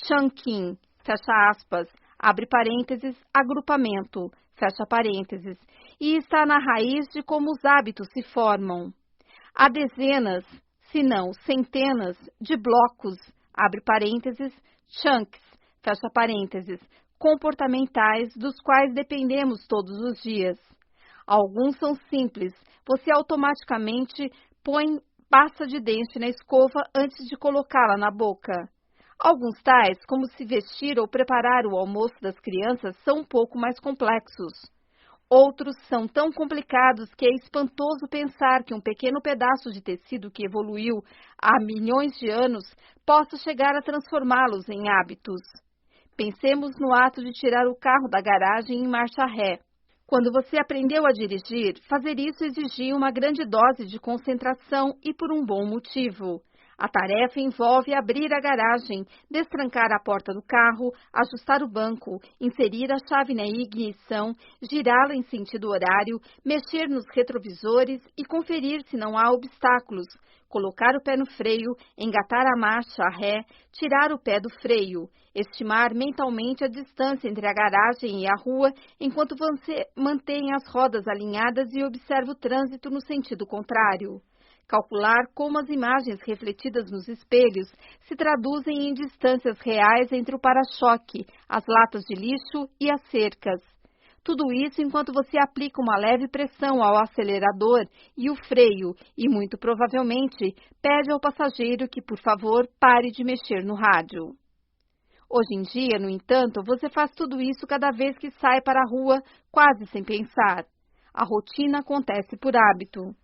chunking, fecha aspas, abre parênteses, agrupamento, fecha parênteses, e está na raiz de como os hábitos se formam. Há dezenas, se não centenas, de blocos, abre parênteses, chunks, fecha parênteses, comportamentais dos quais dependemos todos os dias. Alguns são simples, você automaticamente põe pasta de dente na escova antes de colocá-la na boca. Alguns tais, como se vestir ou preparar o almoço das crianças, são um pouco mais complexos. Outros são tão complicados que é espantoso pensar que um pequeno pedaço de tecido que evoluiu há milhões de anos possa chegar a transformá-los em hábitos. Pensemos no ato de tirar o carro da garagem em marcha ré. Quando você aprendeu a dirigir, fazer isso exigia uma grande dose de concentração e por um bom motivo. A tarefa envolve abrir a garagem, destrancar a porta do carro, ajustar o banco, inserir a chave na ignição, girá-la em sentido horário, mexer nos retrovisores e conferir se não há obstáculos, colocar o pé no freio, engatar a marcha a ré, tirar o pé do freio, estimar mentalmente a distância entre a garagem e a rua enquanto você mantém as rodas alinhadas e observa o trânsito no sentido contrário. Calcular como as imagens refletidas nos espelhos se traduzem em distâncias reais entre o para-choque, as latas de lixo e as cercas. Tudo isso enquanto você aplica uma leve pressão ao acelerador e o freio e, muito provavelmente, pede ao passageiro que, por favor, pare de mexer no rádio. Hoje em dia, no entanto, você faz tudo isso cada vez que sai para a rua, quase sem pensar. A rotina acontece por hábito.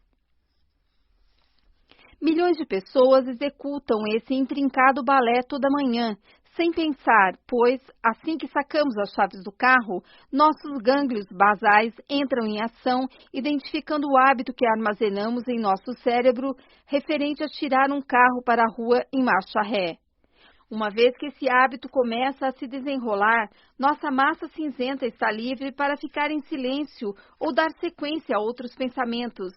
Milhões de pessoas executam esse intrincado balé toda manhã, sem pensar, pois, assim que sacamos as chaves do carro, nossos gânglios basais entram em ação, identificando o hábito que armazenamos em nosso cérebro referente a tirar um carro para a rua em marcha ré. Uma vez que esse hábito começa a se desenrolar, nossa massa cinzenta está livre para ficar em silêncio ou dar sequência a outros pensamentos.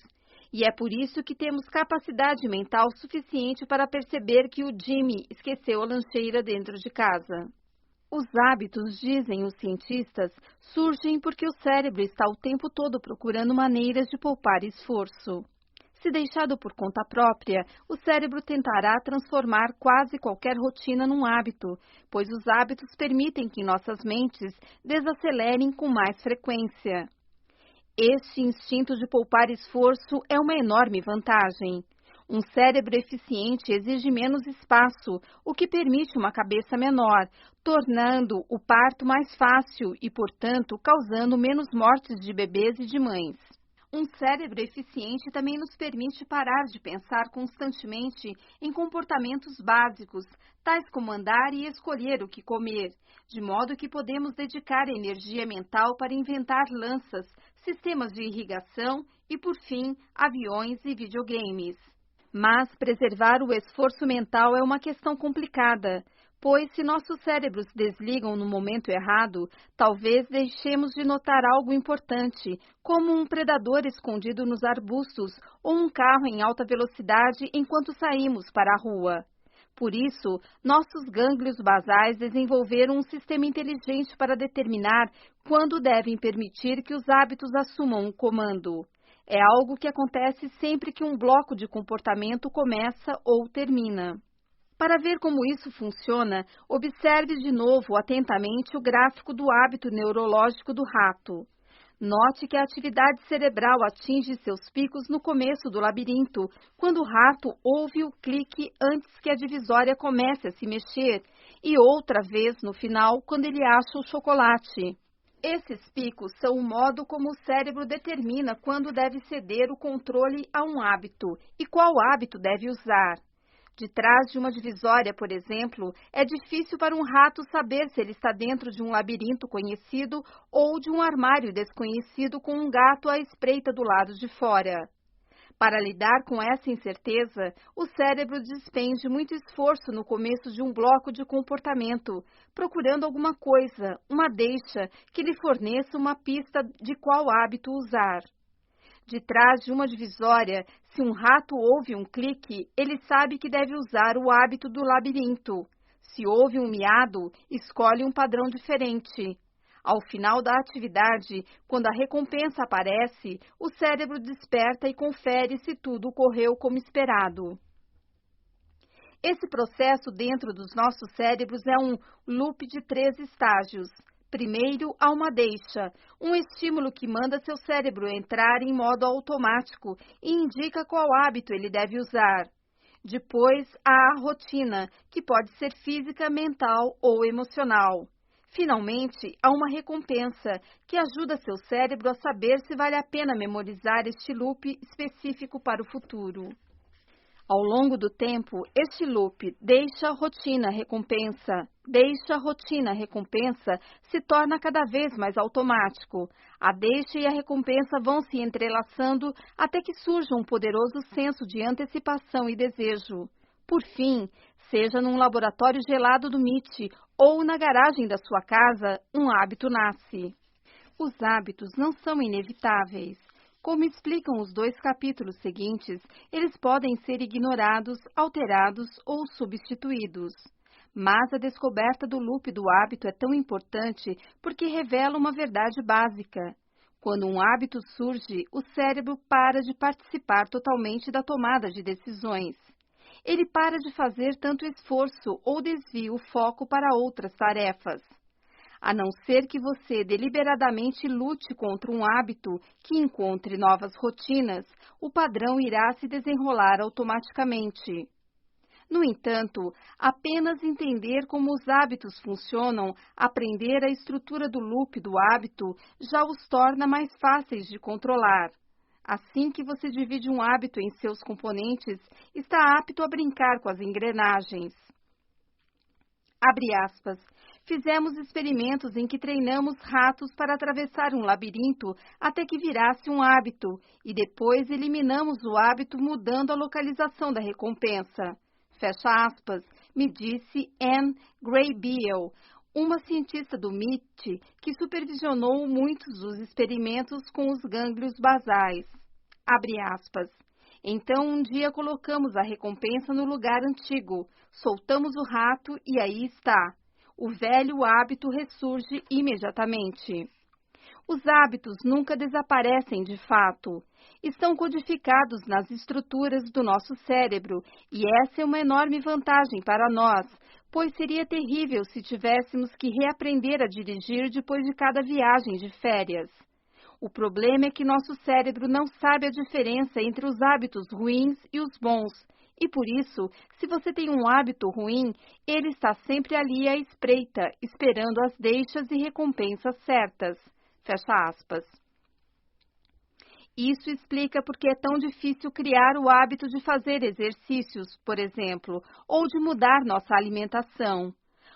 E é por isso que temos capacidade mental suficiente para perceber que o Jimmy esqueceu a lancheira dentro de casa. Os hábitos, dizem os cientistas, surgem porque o cérebro está o tempo todo procurando maneiras de poupar esforço. Se deixado por conta própria, o cérebro tentará transformar quase qualquer rotina num hábito, pois os hábitos permitem que nossas mentes desacelerem com mais frequência. Este instinto de poupar esforço é uma enorme vantagem. Um cérebro eficiente exige menos espaço, o que permite uma cabeça menor, tornando o parto mais fácil e, portanto, causando menos mortes de bebês e de mães. Um cérebro eficiente também nos permite parar de pensar constantemente em comportamentos básicos, tais como andar e escolher o que comer, de modo que podemos dedicar energia mental para inventar lanças, sistemas de irrigação e, por fim, aviões e videogames. Mas preservar o esforço mental é uma questão complicada, pois se nossos cérebros desligam no momento errado, talvez deixemos de notar algo importante, como um predador escondido nos arbustos ou um carro em alta velocidade enquanto saímos para a rua. Por isso, nossos gânglios basais desenvolveram um sistema inteligente para determinar quando devem permitir que os hábitos assumam o comando. É algo que acontece sempre que um bloco de comportamento começa ou termina. Para ver como isso funciona, observe de novo atentamente o gráfico do hábito neurológico do rato. Note que a atividade cerebral atinge seus picos no começo do labirinto, quando o rato ouve o clique antes que a divisória comece a se mexer, e outra vez no final, quando ele acha o chocolate. Esses picos são o modo como o cérebro determina quando deve ceder o controle a um hábito e qual hábito deve usar. De trás de uma divisória, por exemplo, é difícil para um rato saber se ele está dentro de um labirinto conhecido ou de um armário desconhecido com um gato à espreita do lado de fora. Para lidar com essa incerteza, o cérebro despende muito esforço no começo de um bloco de comportamento, procurando alguma coisa, uma deixa, que lhe forneça uma pista de qual hábito usar. De trás de uma divisória, se um rato ouve um clique, ele sabe que deve usar o hábito do labirinto. Se ouve um miado, escolhe um padrão diferente. Ao final da atividade, quando a recompensa aparece, o cérebro desperta e confere se tudo ocorreu como esperado. Esse processo dentro dos nossos cérebros é um loop de 3 estágios. Primeiro, há uma deixa, um estímulo que manda seu cérebro entrar em modo automático e indica qual hábito ele deve usar. Depois, há a rotina, que pode ser física, mental ou emocional. Finalmente, há uma recompensa, que ajuda seu cérebro a saber se vale a pena memorizar este loop específico para o futuro. Ao longo do tempo, este loop deixa, rotina, recompensa se torna cada vez mais automático. A deixa e a recompensa vão se entrelaçando até que surja um poderoso senso de antecipação e desejo. Por fim, seja num laboratório gelado do MIT ou na garagem da sua casa, um hábito nasce. Os hábitos não são inevitáveis. Como explicam os 2 capítulos seguintes, eles podem ser ignorados, alterados ou substituídos. Mas a descoberta do loop do hábito é tão importante porque revela uma verdade básica. Quando um hábito surge, o cérebro para de participar totalmente da tomada de decisões. Ele para de fazer tanto esforço ou desvia o foco para outras tarefas. A não ser que você deliberadamente lute contra um hábito que encontre novas rotinas, o padrão irá se desenrolar automaticamente. No entanto, apenas entender como os hábitos funcionam, aprender a estrutura do loop do hábito, já os torna mais fáceis de controlar. Assim que você divide um hábito em seus componentes, está apto a brincar com as engrenagens. Abre aspas. Fizemos experimentos em que treinamos ratos para atravessar um labirinto até que virasse um hábito, e depois eliminamos o hábito mudando a localização da recompensa. Fecha aspas, me disse Anne Graybiel, uma cientista do MIT que supervisionou muitos dos experimentos com os gânglios basais. Abre aspas. Então, um dia colocamos a recompensa no lugar antigo, soltamos o rato e aí está. O velho hábito ressurge imediatamente. Os hábitos nunca desaparecem de fato. Estão codificados nas estruturas do nosso cérebro e essa é uma enorme vantagem para nós, pois seria terrível se tivéssemos que reaprender a dirigir depois de cada viagem de férias. O problema é que nosso cérebro não sabe a diferença entre os hábitos ruins e os bons. E por isso, se você tem um hábito ruim, ele está sempre ali à espreita, esperando as deixas e recompensas certas. Fecha aspas. Isso explica porque é tão difícil criar o hábito de fazer exercícios, por exemplo, ou de mudar nossa alimentação.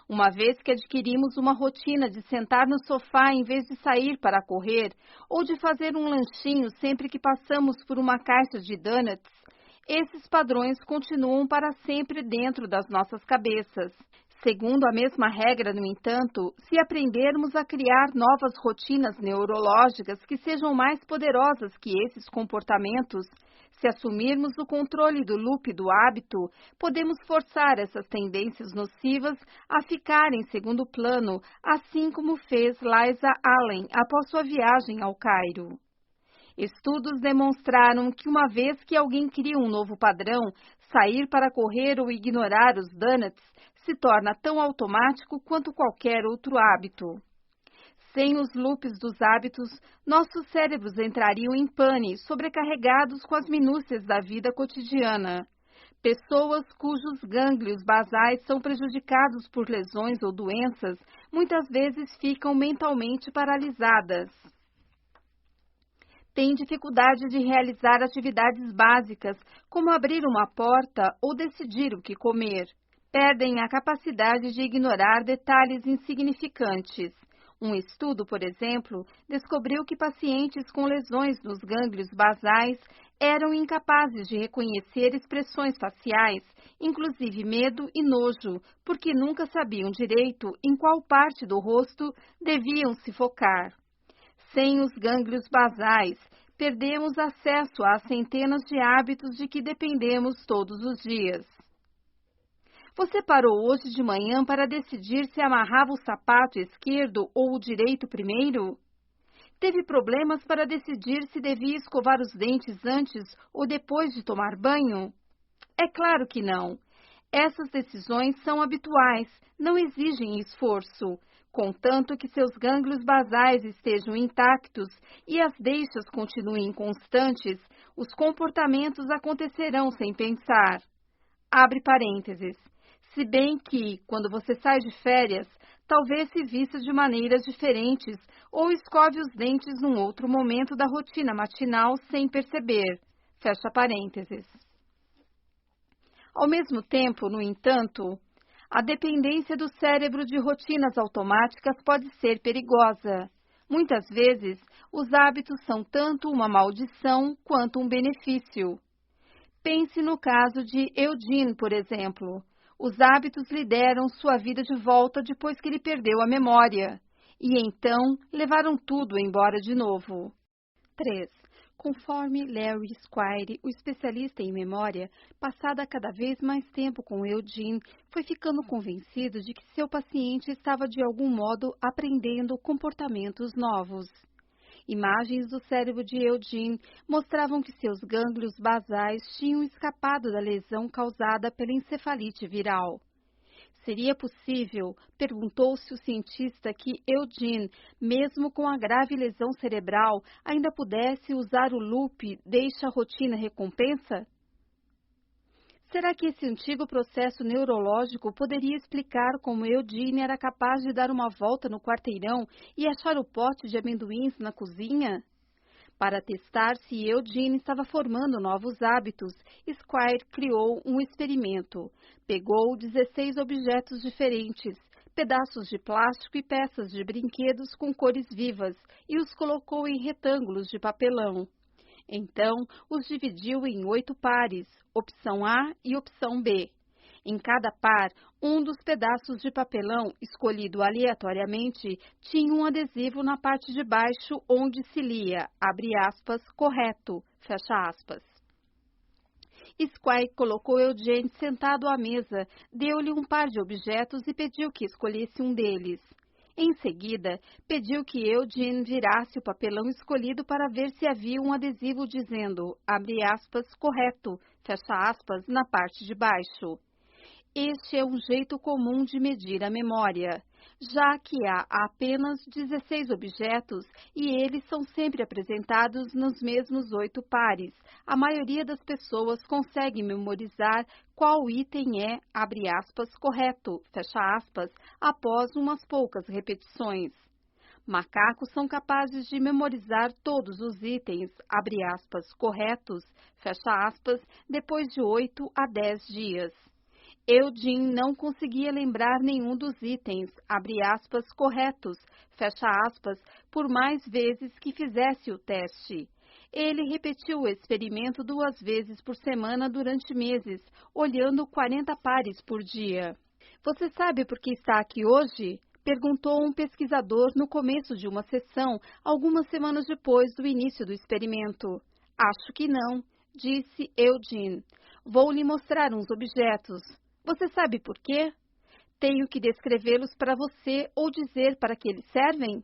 Uma vez que adquirimos uma rotina de sentar no sofá em vez de sair para correr, ou de fazer um lanchinho sempre que passamos por uma caixa de donuts, esses padrões continuam para sempre dentro das nossas cabeças. Segundo a mesma regra, no entanto, se aprendermos a criar novas rotinas neurológicas que sejam mais poderosas que esses comportamentos, se assumirmos o controle do loop do hábito, podemos forçar essas tendências nocivas a ficar em segundo plano, assim como fez Liza Allen após sua viagem ao Cairo. Estudos demonstraram que uma vez que alguém cria um novo padrão, sair para correr ou ignorar os donuts se torna tão automático quanto qualquer outro hábito. Sem os loops dos hábitos, nossos cérebros entrariam em pane, sobrecarregados com as minúcias da vida cotidiana. Pessoas cujos gânglios basais são prejudicados por lesões ou doenças, muitas vezes ficam mentalmente paralisadas. Têm dificuldade de realizar atividades básicas, como abrir uma porta ou decidir o que comer. Perdem a capacidade de ignorar detalhes insignificantes. Um estudo, por exemplo, descobriu que pacientes com lesões nos gânglios basais eram incapazes de reconhecer expressões faciais, inclusive medo e nojo, porque nunca sabiam direito em qual parte do rosto deviam se focar. Sem os gânglios basais, perdemos acesso a centenas de hábitos de que dependemos todos os dias. Você parou hoje de manhã para decidir se amarrava o sapato esquerdo ou o direito primeiro? Teve problemas para decidir se devia escovar os dentes antes ou depois de tomar banho? É claro que não. Essas decisões são habituais, não exigem esforço. Contanto que seus gânglios basais estejam intactos e as deixas continuem constantes, os comportamentos acontecerão sem pensar. Abre parênteses. Se bem que, quando você sai de férias, talvez se vista de maneiras diferentes ou escove os dentes num outro momento da rotina matinal sem perceber. Fecha parênteses. Ao mesmo tempo, no entanto, a dependência do cérebro de rotinas automáticas pode ser perigosa. Muitas vezes, os hábitos são tanto uma maldição quanto um benefício. Pense no caso de Eugene, por exemplo. Os hábitos lhe deram sua vida de volta depois que ele perdeu a memória. E então, levaram tudo embora de novo. 3. Conforme Larry Squire, o especialista em memória, passada cada vez mais tempo com Eugene, foi ficando convencido de que seu paciente estava de algum modo aprendendo comportamentos novos. Imagens do cérebro de Eugene mostravam que seus gânglios basais tinham escapado da lesão causada pela encefalite viral. Seria possível, perguntou-se o cientista, que Eugene, mesmo com a grave lesão cerebral, ainda pudesse usar o loop deixa a rotina recompensa? Será que esse antigo processo neurológico poderia explicar como Eugene era capaz de dar uma volta no quarteirão e achar o pote de amendoins na cozinha? Para testar se Eugene estava formando novos hábitos, Squire criou um experimento. Pegou 16 objetos diferentes, pedaços de plástico e peças de brinquedos com cores vivas, e os colocou em retângulos de papelão. Então, os dividiu em 8 pares, opção A e opção B. Em cada par, um dos pedaços de papelão, escolhido aleatoriamente, tinha um adesivo na parte de baixo onde se lia, abre aspas, correto, fecha aspas. Squire colocou Eugene sentado à mesa, deu-lhe um par de objetos e pediu que escolhesse um deles. Em seguida, pediu que Eugene virasse o papelão escolhido para ver se havia um adesivo dizendo, abre aspas, correto, fecha aspas, na parte de baixo. Este é um jeito comum de medir a memória, já que há apenas 16 objetos e eles são sempre apresentados nos mesmos 8 pares. A maioria das pessoas consegue memorizar qual item é, abre aspas, correto, fecha aspas, após umas poucas repetições. Macacos são capazes de memorizar todos os itens, abre aspas, corretos, fecha aspas, depois de 8 a 10 dias. Eugene não conseguia lembrar nenhum dos itens, abre aspas, corretos, fecha aspas, por mais vezes que fizesse o teste. Ele repetiu o experimento 2 vezes por semana durante meses, olhando 40 pares por dia. Você sabe por que está aqui hoje? Perguntou um pesquisador no começo de uma sessão, algumas semanas depois do início do experimento. Acho que não, disse Eugene. Vou lhe mostrar uns objetos. Você sabe por quê? Tenho que descrevê-los para você ou dizer para que eles servem?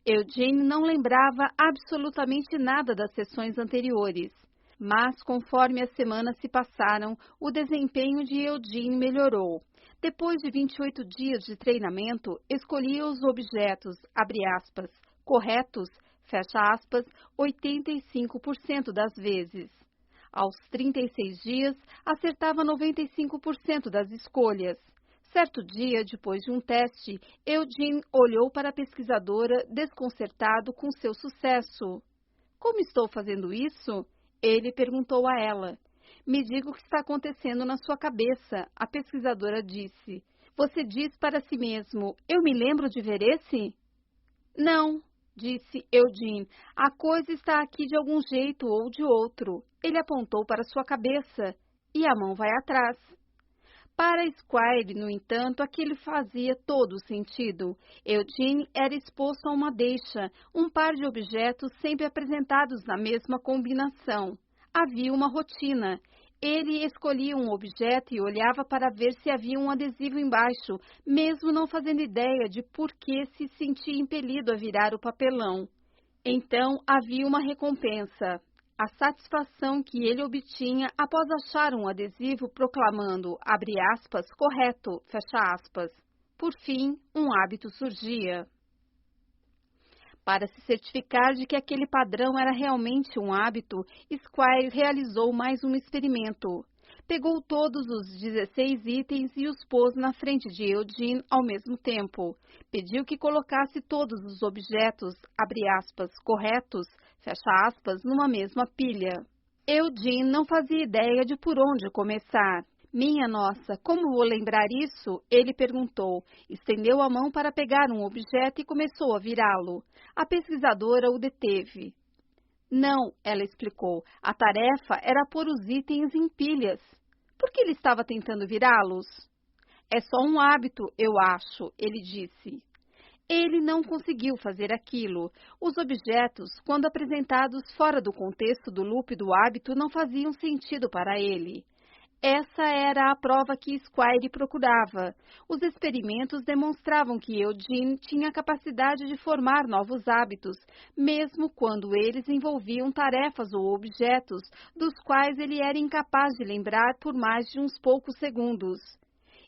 Eugene não lembrava absolutamente nada das sessões anteriores, mas conforme as semanas se passaram, o desempenho de Eugene melhorou. Depois de 28 dias de treinamento, escolhia os objetos, abre aspas, corretos, fecha aspas, 85% das vezes. Aos 36 dias, acertava 95% das escolhas. Certo dia, depois de um teste, Eugene olhou para a pesquisadora desconcertado com seu sucesso. Como estou fazendo isso? Ele perguntou a ela. Me diga o que está acontecendo na sua cabeça, a pesquisadora disse. Você diz para si mesmo, eu me lembro de ver esse? Não, disse Eugene, a coisa está aqui de algum jeito ou de outro. Ele apontou para sua cabeça e a mão vai atrás. Para Squire, no entanto, aquilo fazia todo o sentido. Eugene era exposto a uma deixa, um par de objetos sempre apresentados na mesma combinação. Havia uma rotina. Ele escolhia um objeto e olhava para ver se havia um adesivo embaixo, mesmo não fazendo ideia de por que se sentia impelido a virar o papelão. Então havia uma recompensa. A satisfação que ele obtinha após achar um adesivo proclamando, abre aspas, correto, fecha aspas. Por fim, um hábito surgia. Para se certificar de que aquele padrão era realmente um hábito, Squire realizou mais um experimento. Pegou todos os 16 itens e os pôs na frente de Eugene ao mesmo tempo. Pediu que colocasse todos os objetos, abre aspas, corretos, fecha aspas, numa mesma pilha. Eugene não fazia ideia de por onde começar. Minha nossa, como vou lembrar isso? Ele perguntou. Estendeu a mão para pegar um objeto e começou a virá-lo. A pesquisadora o deteve. Não, ela explicou. A tarefa era pôr os itens em pilhas. Por que ele estava tentando virá-los? É só um hábito, eu acho, ele disse. Ele não conseguiu fazer aquilo. Os objetos, quando apresentados fora do contexto do loop do hábito, não faziam sentido para ele. Essa era a prova que Squire procurava. Os experimentos demonstravam que Eugene tinha a capacidade de formar novos hábitos, mesmo quando eles envolviam tarefas ou objetos dos quais ele era incapaz de lembrar por mais de uns poucos segundos.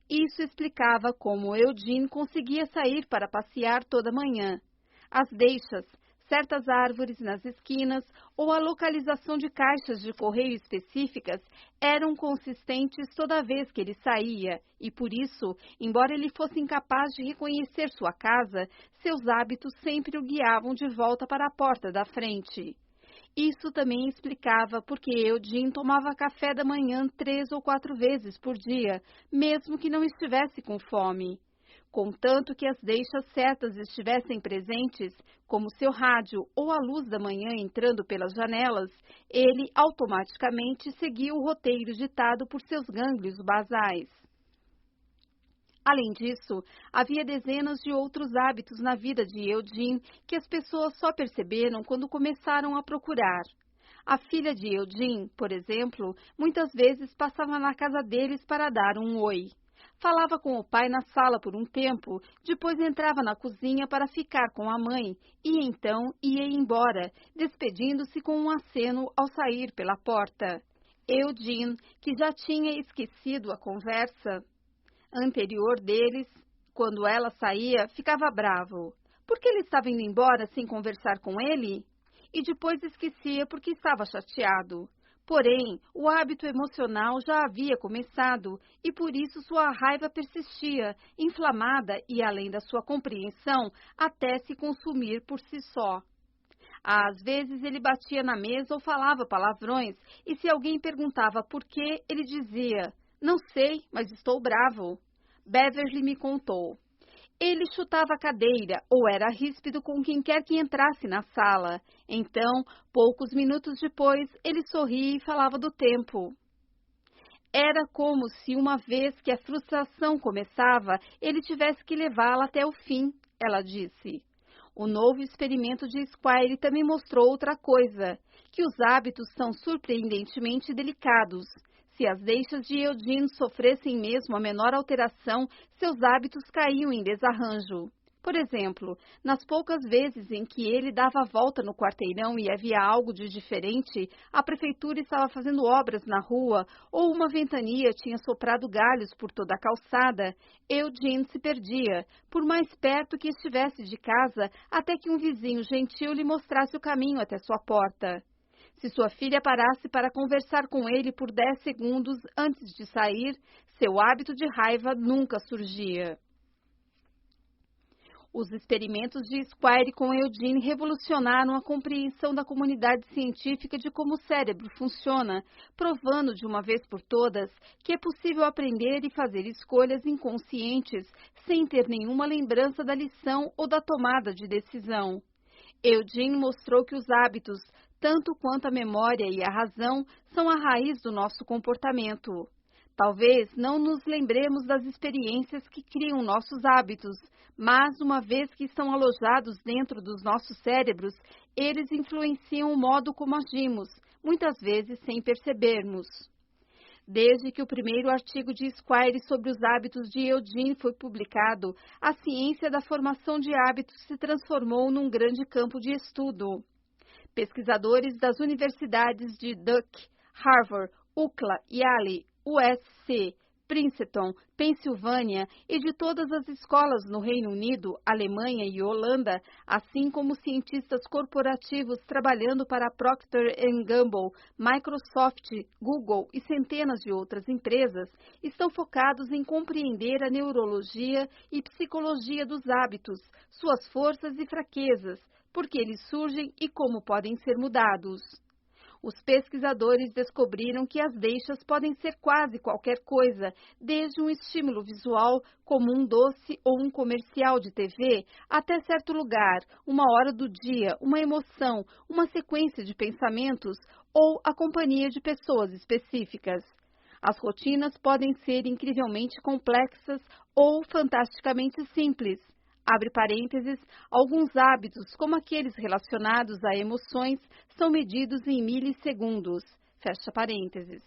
Isso explicava como Eugene conseguia sair para passear toda manhã. As deixas, certas árvores nas esquinas ou a localização de caixas de correio específicas eram consistentes toda vez que ele saía e, por isso, embora ele fosse incapaz de reconhecer sua casa, seus hábitos sempre o guiavam de volta para a porta da frente. Isso também explicava por que Eugene tomava café da manhã 3 ou 4 vezes por dia, mesmo que não estivesse com fome. Contanto que as deixas certas estivessem presentes, como seu rádio ou a luz da manhã entrando pelas janelas, ele automaticamente seguia o roteiro ditado por seus gânglios basais. Além disso, havia dezenas de outros hábitos na vida de Eugene que as pessoas só perceberam quando começaram a procurar. A filha de Eugene, por exemplo, muitas vezes passava na casa deles para dar um oi. Falava com o pai na sala por um tempo, depois entrava na cozinha para ficar com a mãe e então ia embora, despedindo-se com um aceno ao sair pela porta. Eugene, que já tinha esquecido a conversa anterior deles, quando ela saía, ficava bravo. Por que ele estava indo embora sem conversar com ele? E depois esquecia porque estava chateado. Porém, o hábito emocional já havia começado e por isso sua raiva persistia, inflamada e, além da sua compreensão, até se consumir por si só. Às vezes ele batia na mesa ou falava palavrões e se alguém perguntava por quê, ele dizia, não sei, mas estou bravo. Beverly me contou. Ele chutava a cadeira ou era ríspido com quem quer que entrasse na sala. Então, poucos minutos depois, ele sorria e falava do tempo. Era como se uma vez que a frustração começava, ele tivesse que levá-la até o fim, ela disse. O novo experimento de Squire também mostrou outra coisa, que os hábitos são surpreendentemente delicados. Se as deixas de Eugene sofressem mesmo a menor alteração, seus hábitos caíam em desarranjo. Por exemplo, nas poucas vezes em que ele dava a volta no quarteirão e havia algo de diferente, a prefeitura estava fazendo obras na rua ou uma ventania tinha soprado galhos por toda a calçada, Eugene se perdia, por mais perto que estivesse de casa, até que um vizinho gentil lhe mostrasse o caminho até sua porta. Se sua filha parasse para conversar com ele por 10 segundos antes de sair, seu hábito de raiva nunca surgia. Os experimentos de Squire com Eugene revolucionaram a compreensão da comunidade científica de como o cérebro funciona, provando de uma vez por todas que é possível aprender e fazer escolhas inconscientes sem ter nenhuma lembrança da lição ou da tomada de decisão. Eugene mostrou que os hábitos, tanto quanto a memória e a razão, são a raiz do nosso comportamento. Talvez não nos lembremos das experiências que criam nossos hábitos, mas uma vez que estão alojados dentro dos nossos cérebros, eles influenciam o modo como agimos, muitas vezes sem percebermos. Desde que o primeiro artigo de Squire sobre os hábitos de Eugene foi publicado, a ciência da formação de hábitos se transformou num grande campo de estudo. Pesquisadores das universidades de Duke, Harvard, UCLA, Yale, USC, Princeton, Pensilvânia e de todas as escolas no Reino Unido, Alemanha e Holanda, assim como cientistas corporativos trabalhando para a Procter & Gamble, Microsoft, Google e centenas de outras empresas, estão focados em compreender a neurologia e psicologia dos hábitos, suas forças e fraquezas, por que eles surgem e como podem ser mudados. Os pesquisadores descobriram que as deixas podem ser quase qualquer coisa, desde um estímulo visual, como um doce ou um comercial de TV, até certo lugar, uma hora do dia, uma emoção, uma sequência de pensamentos ou a companhia de pessoas específicas. As rotinas podem ser incrivelmente complexas ou fantasticamente simples. Abre parênteses, alguns hábitos, como aqueles relacionados a emoções, são medidos em milissegundos. Fecha parênteses.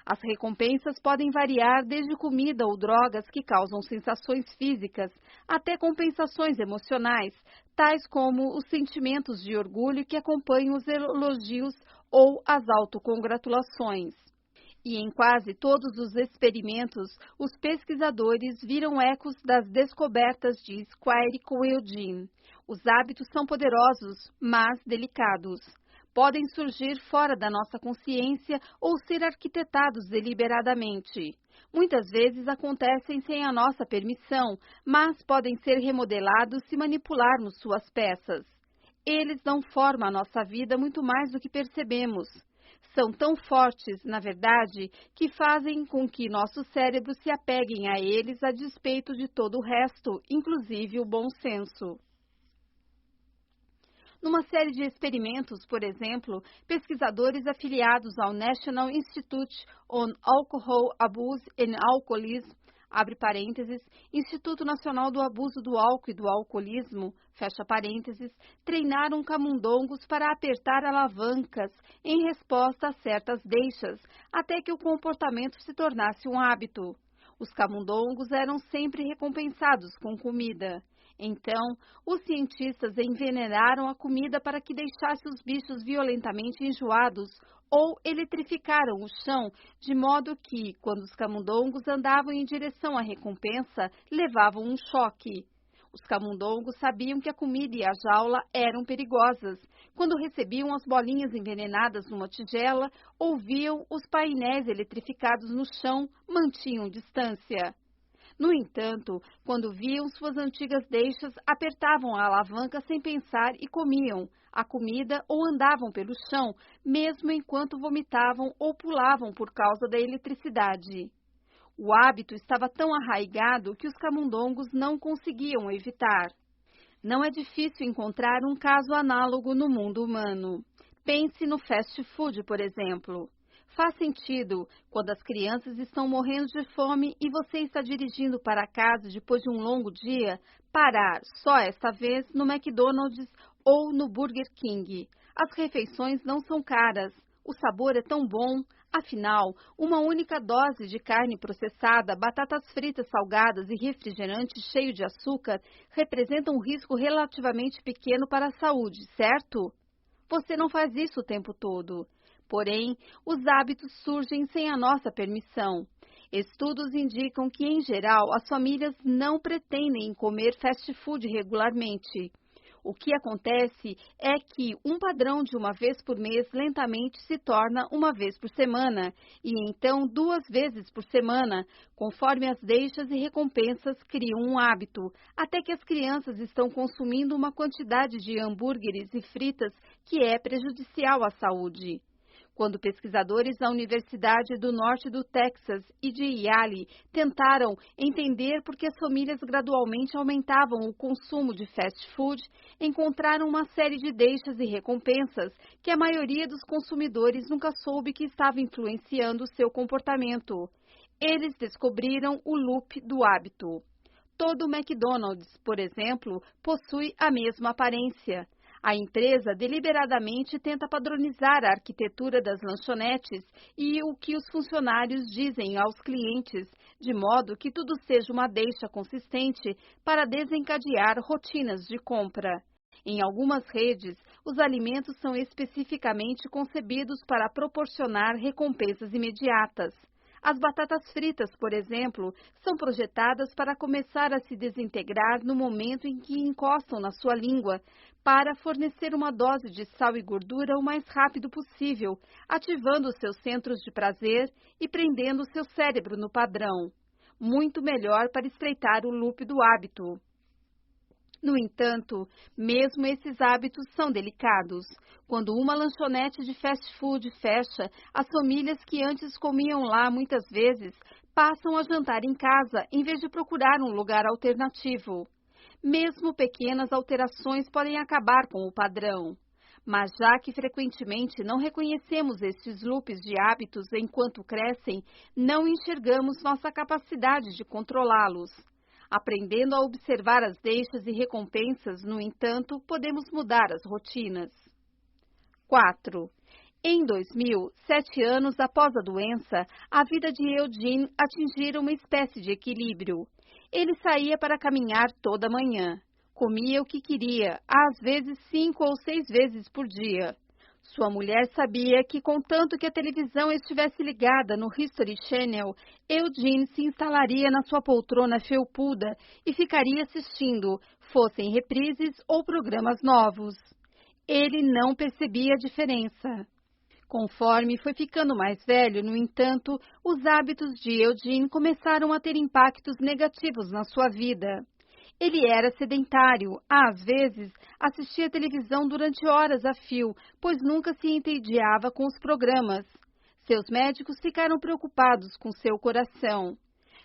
As recompensas podem variar desde comida ou drogas que causam sensações físicas, até compensações emocionais, tais como os sentimentos de orgulho que acompanham os elogios ou as autocongratulações. E em quase todos os experimentos, os pesquisadores viram ecos das descobertas de Squire com Eugene. Os hábitos são poderosos, mas delicados. Podem surgir fora da nossa consciência ou ser arquitetados deliberadamente. Muitas vezes acontecem sem a nossa permissão, mas podem ser remodelados se manipularmos suas peças. Eles dão forma à nossa vida muito mais do que percebemos. São tão fortes, na verdade, que fazem com que nossos cérebros se apeguem a eles a despeito de todo o resto, inclusive o bom senso. Numa série de experimentos, por exemplo, pesquisadores afiliados ao National Institute on Alcohol Abuse and Alcoholism, abre parênteses, Instituto Nacional do Abuso do Álcool e do Alcoolismo, fecha parênteses, treinaram camundongos para apertar alavancas em resposta a certas deixas, até que o comportamento se tornasse um hábito. Os camundongos eram sempre recompensados com comida. Então, os cientistas envenenaram a comida para que deixasse os bichos violentamente enjoados ou eletrificaram o chão, de modo que, quando os camundongos andavam em direção à recompensa, levavam um choque. Os camundongos sabiam que a comida e a jaula eram perigosas. Quando recebiam as bolinhas envenenadas numa tigela, ouviam os painéis eletrificados no chão, mantinham distância. No entanto, quando viam suas antigas deixas, apertavam a alavanca sem pensar e comiam a comida ou andavam pelo chão, mesmo enquanto vomitavam ou pulavam por causa da eletricidade. O hábito estava tão arraigado que os camundongos não conseguiam evitar. Não é difícil encontrar um caso análogo no mundo humano. Pense no fast food, por exemplo. Faz sentido, quando as crianças estão morrendo de fome e você está dirigindo para casa depois de um longo dia, parar, só esta vez, no McDonald's ou no Burger King. As refeições não são caras, o sabor é tão bom. Afinal, uma única dose de carne processada, batatas fritas salgadas e refrigerante cheio de açúcar representa um risco relativamente pequeno para a saúde, certo? Você não faz isso o tempo todo. Porém, os hábitos surgem sem a nossa permissão. Estudos indicam que, em geral, as famílias não pretendem comer fast food regularmente. O que acontece é que um padrão de uma vez por mês lentamente se torna uma vez por semana e então 2 vezes por semana, conforme as deixas e recompensas criam um hábito, até que as crianças estão consumindo uma quantidade de hambúrgueres e fritas que é prejudicial à saúde. Quando pesquisadores da Universidade do Norte do Texas e de Yale tentaram entender por que as famílias gradualmente aumentavam o consumo de fast food, encontraram uma série de deixas e recompensas que a maioria dos consumidores nunca soube que estava influenciando o seu comportamento. Eles descobriram o loop do hábito. Todo o McDonald's, por exemplo, possui a mesma aparência. A empresa deliberadamente tenta padronizar a arquitetura das lanchonetes e o que os funcionários dizem aos clientes, de modo que tudo seja uma deixa consistente para desencadear rotinas de compra. Em algumas redes, os alimentos são especificamente concebidos para proporcionar recompensas imediatas. As batatas fritas, por exemplo, são projetadas para começar a se desintegrar no momento em que encostam na sua língua, para fornecer uma dose de sal e gordura o mais rápido possível, ativando os seus centros de prazer e prendendo o seu cérebro no padrão. Muito melhor para estreitar o loop do hábito. No entanto, mesmo esses hábitos são delicados. Quando uma lanchonete de fast food fecha, as famílias que antes comiam lá muitas vezes passam a jantar em casa em vez de procurar um lugar alternativo. Mesmo pequenas alterações podem acabar com o padrão. Mas já que frequentemente não reconhecemos estes loops de hábitos enquanto crescem, não enxergamos nossa capacidade de controlá-los. Aprendendo a observar as deixas e recompensas, no entanto, podemos mudar as rotinas. 4. Em 2000, 7 anos após a doença, a vida de Eugene atingira uma espécie de equilíbrio. Ele saía para caminhar toda manhã. Comia o que queria, às vezes 5 ou 6 vezes por dia. Sua mulher sabia que, contanto que a televisão estivesse ligada no History Channel, Eugene se instalaria na sua poltrona felpuda e ficaria assistindo, fossem reprises ou programas novos. Ele não percebia a diferença. Conforme foi ficando mais velho, no entanto, os hábitos de Eugene começaram a ter impactos negativos na sua vida. Ele era sedentário, às vezes assistia televisão durante horas a fio, pois nunca se entediava com os programas. Seus médicos ficaram preocupados com seu coração.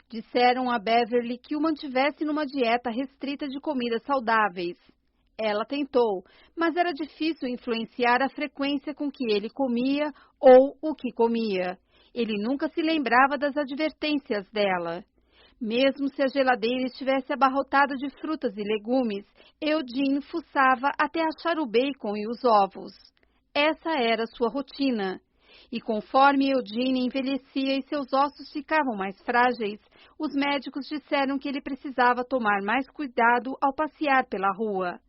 Disseram a Beverly que o mantivesse numa dieta restrita de comidas saudáveis. Ela tentou, mas era difícil influenciar a frequência com que ele comia ou o que comia. Ele nunca se lembrava das advertências dela. Mesmo se a geladeira estivesse abarrotada de frutas e legumes, Eugene fuçava até achar o bacon e os ovos. Essa era sua rotina. E conforme Eugene envelhecia e seus ossos ficavam mais frágeis, os médicos disseram que ele precisava tomar mais cuidado ao passear pela rua.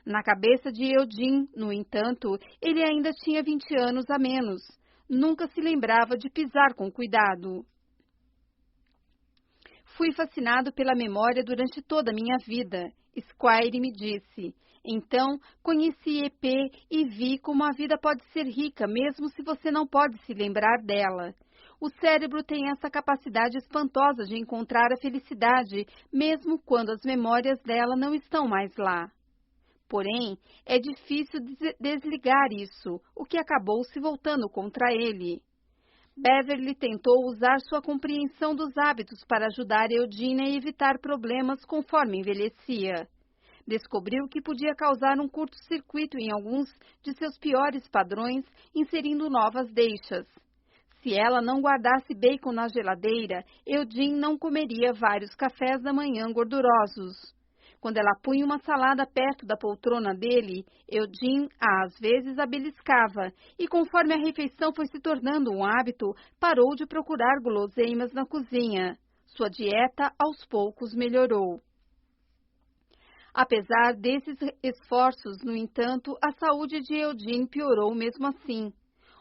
Na cabeça de Eugene, no entanto, ele ainda tinha 20 anos a menos. Nunca se lembrava de pisar com cuidado. Fui fascinado pela memória durante toda a minha vida, Squire me disse. Então, conheci EP e vi como a vida pode ser rica, mesmo se você não pode se lembrar dela. O cérebro tem essa capacidade espantosa de encontrar a felicidade, mesmo quando as memórias dela não estão mais lá. Porém, é difícil desligar isso, o que acabou se voltando contra ele. Beverly tentou usar sua compreensão dos hábitos para ajudar Eugene a evitar problemas conforme envelhecia. Descobriu que podia causar um curto-circuito em alguns de seus piores padrões, inserindo novas deixas. Se ela não guardasse bacon na geladeira, Eugene não comeria vários cafés da manhã gordurosos. Quando ela punha uma salada perto da poltrona dele, Eugene às vezes a beliscava, e conforme a refeição foi se tornando um hábito, parou de procurar guloseimas na cozinha. Sua dieta, aos poucos, melhorou. Apesar desses esforços, no entanto, a saúde de Eugene piorou mesmo assim.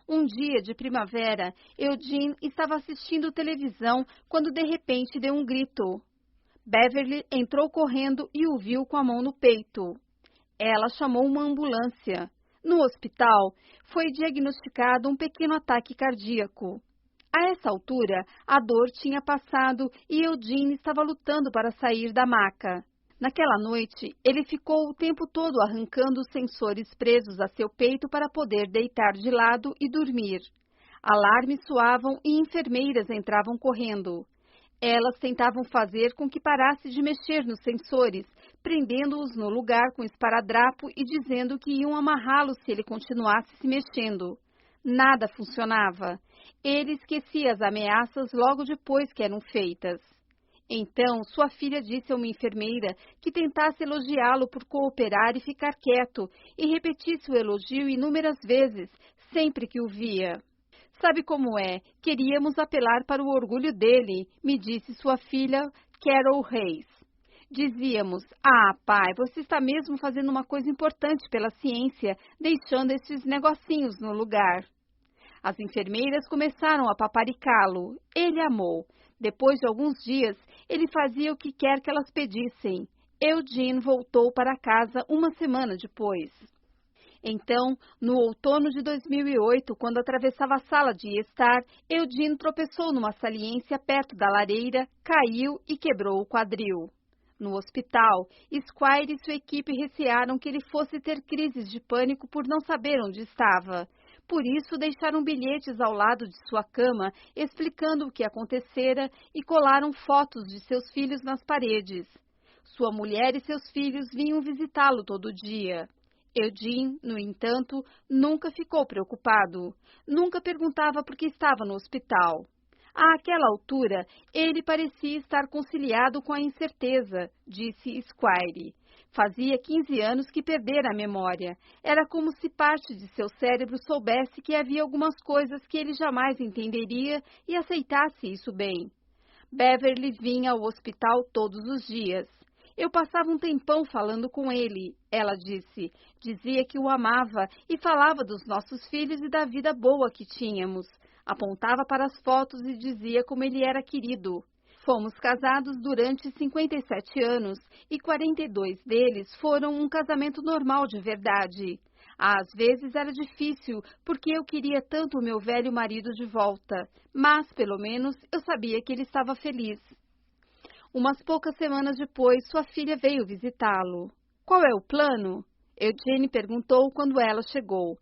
Um dia de primavera, Eugene estava assistindo televisão quando de repente deu um grito. Beverly entrou correndo e o viu com a mão no peito. Ela chamou uma ambulância. No hospital, foi diagnosticado um pequeno ataque cardíaco. A essa altura, a dor tinha passado e Eugene estava lutando para sair da maca. Naquela noite, ele ficou o tempo todo arrancando os sensores presos a seu peito para poder deitar de lado e dormir. Alarmes soavam e enfermeiras entravam correndo. Elas tentavam fazer com que parasse de mexer nos sensores, prendendo-os no lugar com esparadrapo e dizendo que iam amarrá-lo se ele continuasse se mexendo. Nada funcionava. Ele esquecia as ameaças logo depois que eram feitas. Então, sua filha disse a uma enfermeira que tentasse elogiá-lo por cooperar e ficar quieto, e repetisse o elogio inúmeras vezes, sempre que o via. Sabe como é? Queríamos apelar para o orgulho dele, me disse sua filha, Carol Reis. Dizíamos, pai, você está mesmo fazendo uma coisa importante pela ciência, deixando esses negocinhos no lugar. As enfermeiras começaram a paparicá-lo. Ele amou. Depois de alguns dias, ele fazia o que quer que elas pedissem. Eugene voltou para casa uma semana depois. Então, no outono de 2008, quando atravessava a sala de estar, Eugene tropeçou numa saliência perto da lareira, caiu e quebrou o quadril. No hospital, Squire e sua equipe recearam que ele fosse ter crises de pânico por não saber onde estava. Por isso, deixaram bilhetes ao lado de sua cama, explicando o que acontecera e colaram fotos de seus filhos nas paredes. Sua mulher e seus filhos vinham visitá-lo todo dia. Eugene, no entanto, nunca ficou preocupado. Nunca perguntava por que estava no hospital. Àquela altura, ele parecia estar conciliado com a incerteza, disse Squire. Fazia 15 anos que perdera a memória. Era como se parte de seu cérebro soubesse que havia algumas coisas que ele jamais entenderia e aceitasse isso bem. Beverly vinha ao hospital todos os dias. Eu passava um tempão falando com ele, ela disse. Dizia que o amava e falava dos nossos filhos e da vida boa que tínhamos. Apontava para as fotos e dizia como ele era querido. Fomos casados durante 57 anos e 42 deles foram um casamento normal de verdade. Às vezes era difícil, porque eu queria tanto o meu velho marido de volta, mas, pelo menos, eu sabia que ele estava feliz. Umas poucas semanas depois, sua filha veio visitá-lo. Qual é o plano? Eugene perguntou quando ela chegou.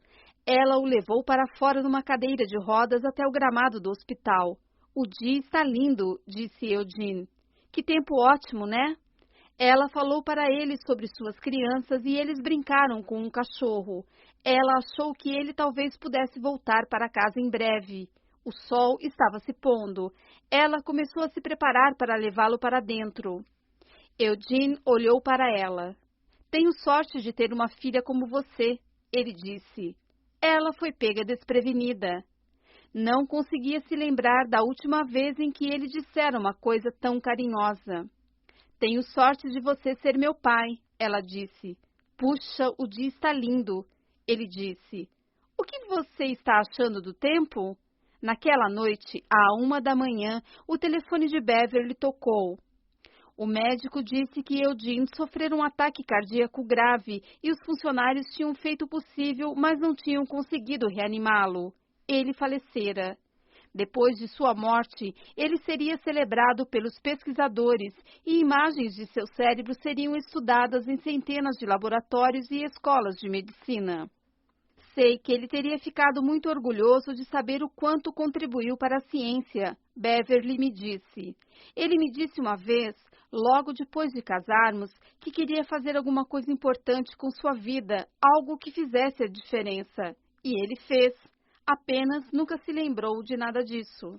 Ela o levou para fora numa cadeira de rodas até o gramado do hospital. O dia está lindo, disse Eugene. Que tempo ótimo, né? Ela falou para ele sobre suas crianças e eles brincaram com um cachorro. Ela achou que ele talvez pudesse voltar para casa em breve. O sol estava se pondo. Ela começou a se preparar para levá-lo para dentro. Eugene olhou para ela. Tenho sorte de ter uma filha como você, ele disse. Ela foi pega desprevenida. Não conseguia se lembrar da última vez em que ele dissera uma coisa tão carinhosa. Tenho sorte de você ser meu pai, ela disse. Puxa, o dia está lindo, ele disse. O que você está achando do tempo? Naquela noite, à 1 da manhã, o telefone de Beverly tocou. O médico disse que Eugene sofrera um ataque cardíaco grave e os funcionários tinham feito o possível, mas não tinham conseguido reanimá-lo. Ele falecera. Depois de sua morte, ele seria celebrado pelos pesquisadores e imagens de seu cérebro seriam estudadas em centenas de laboratórios e escolas de medicina. Sei que ele teria ficado muito orgulhoso de saber o quanto contribuiu para a ciência, Beverly me disse. Ele me disse uma vez, logo depois de casarmos, que queria fazer alguma coisa importante com sua vida, algo que fizesse a diferença. E ele fez. Apenas nunca se lembrou de nada disso.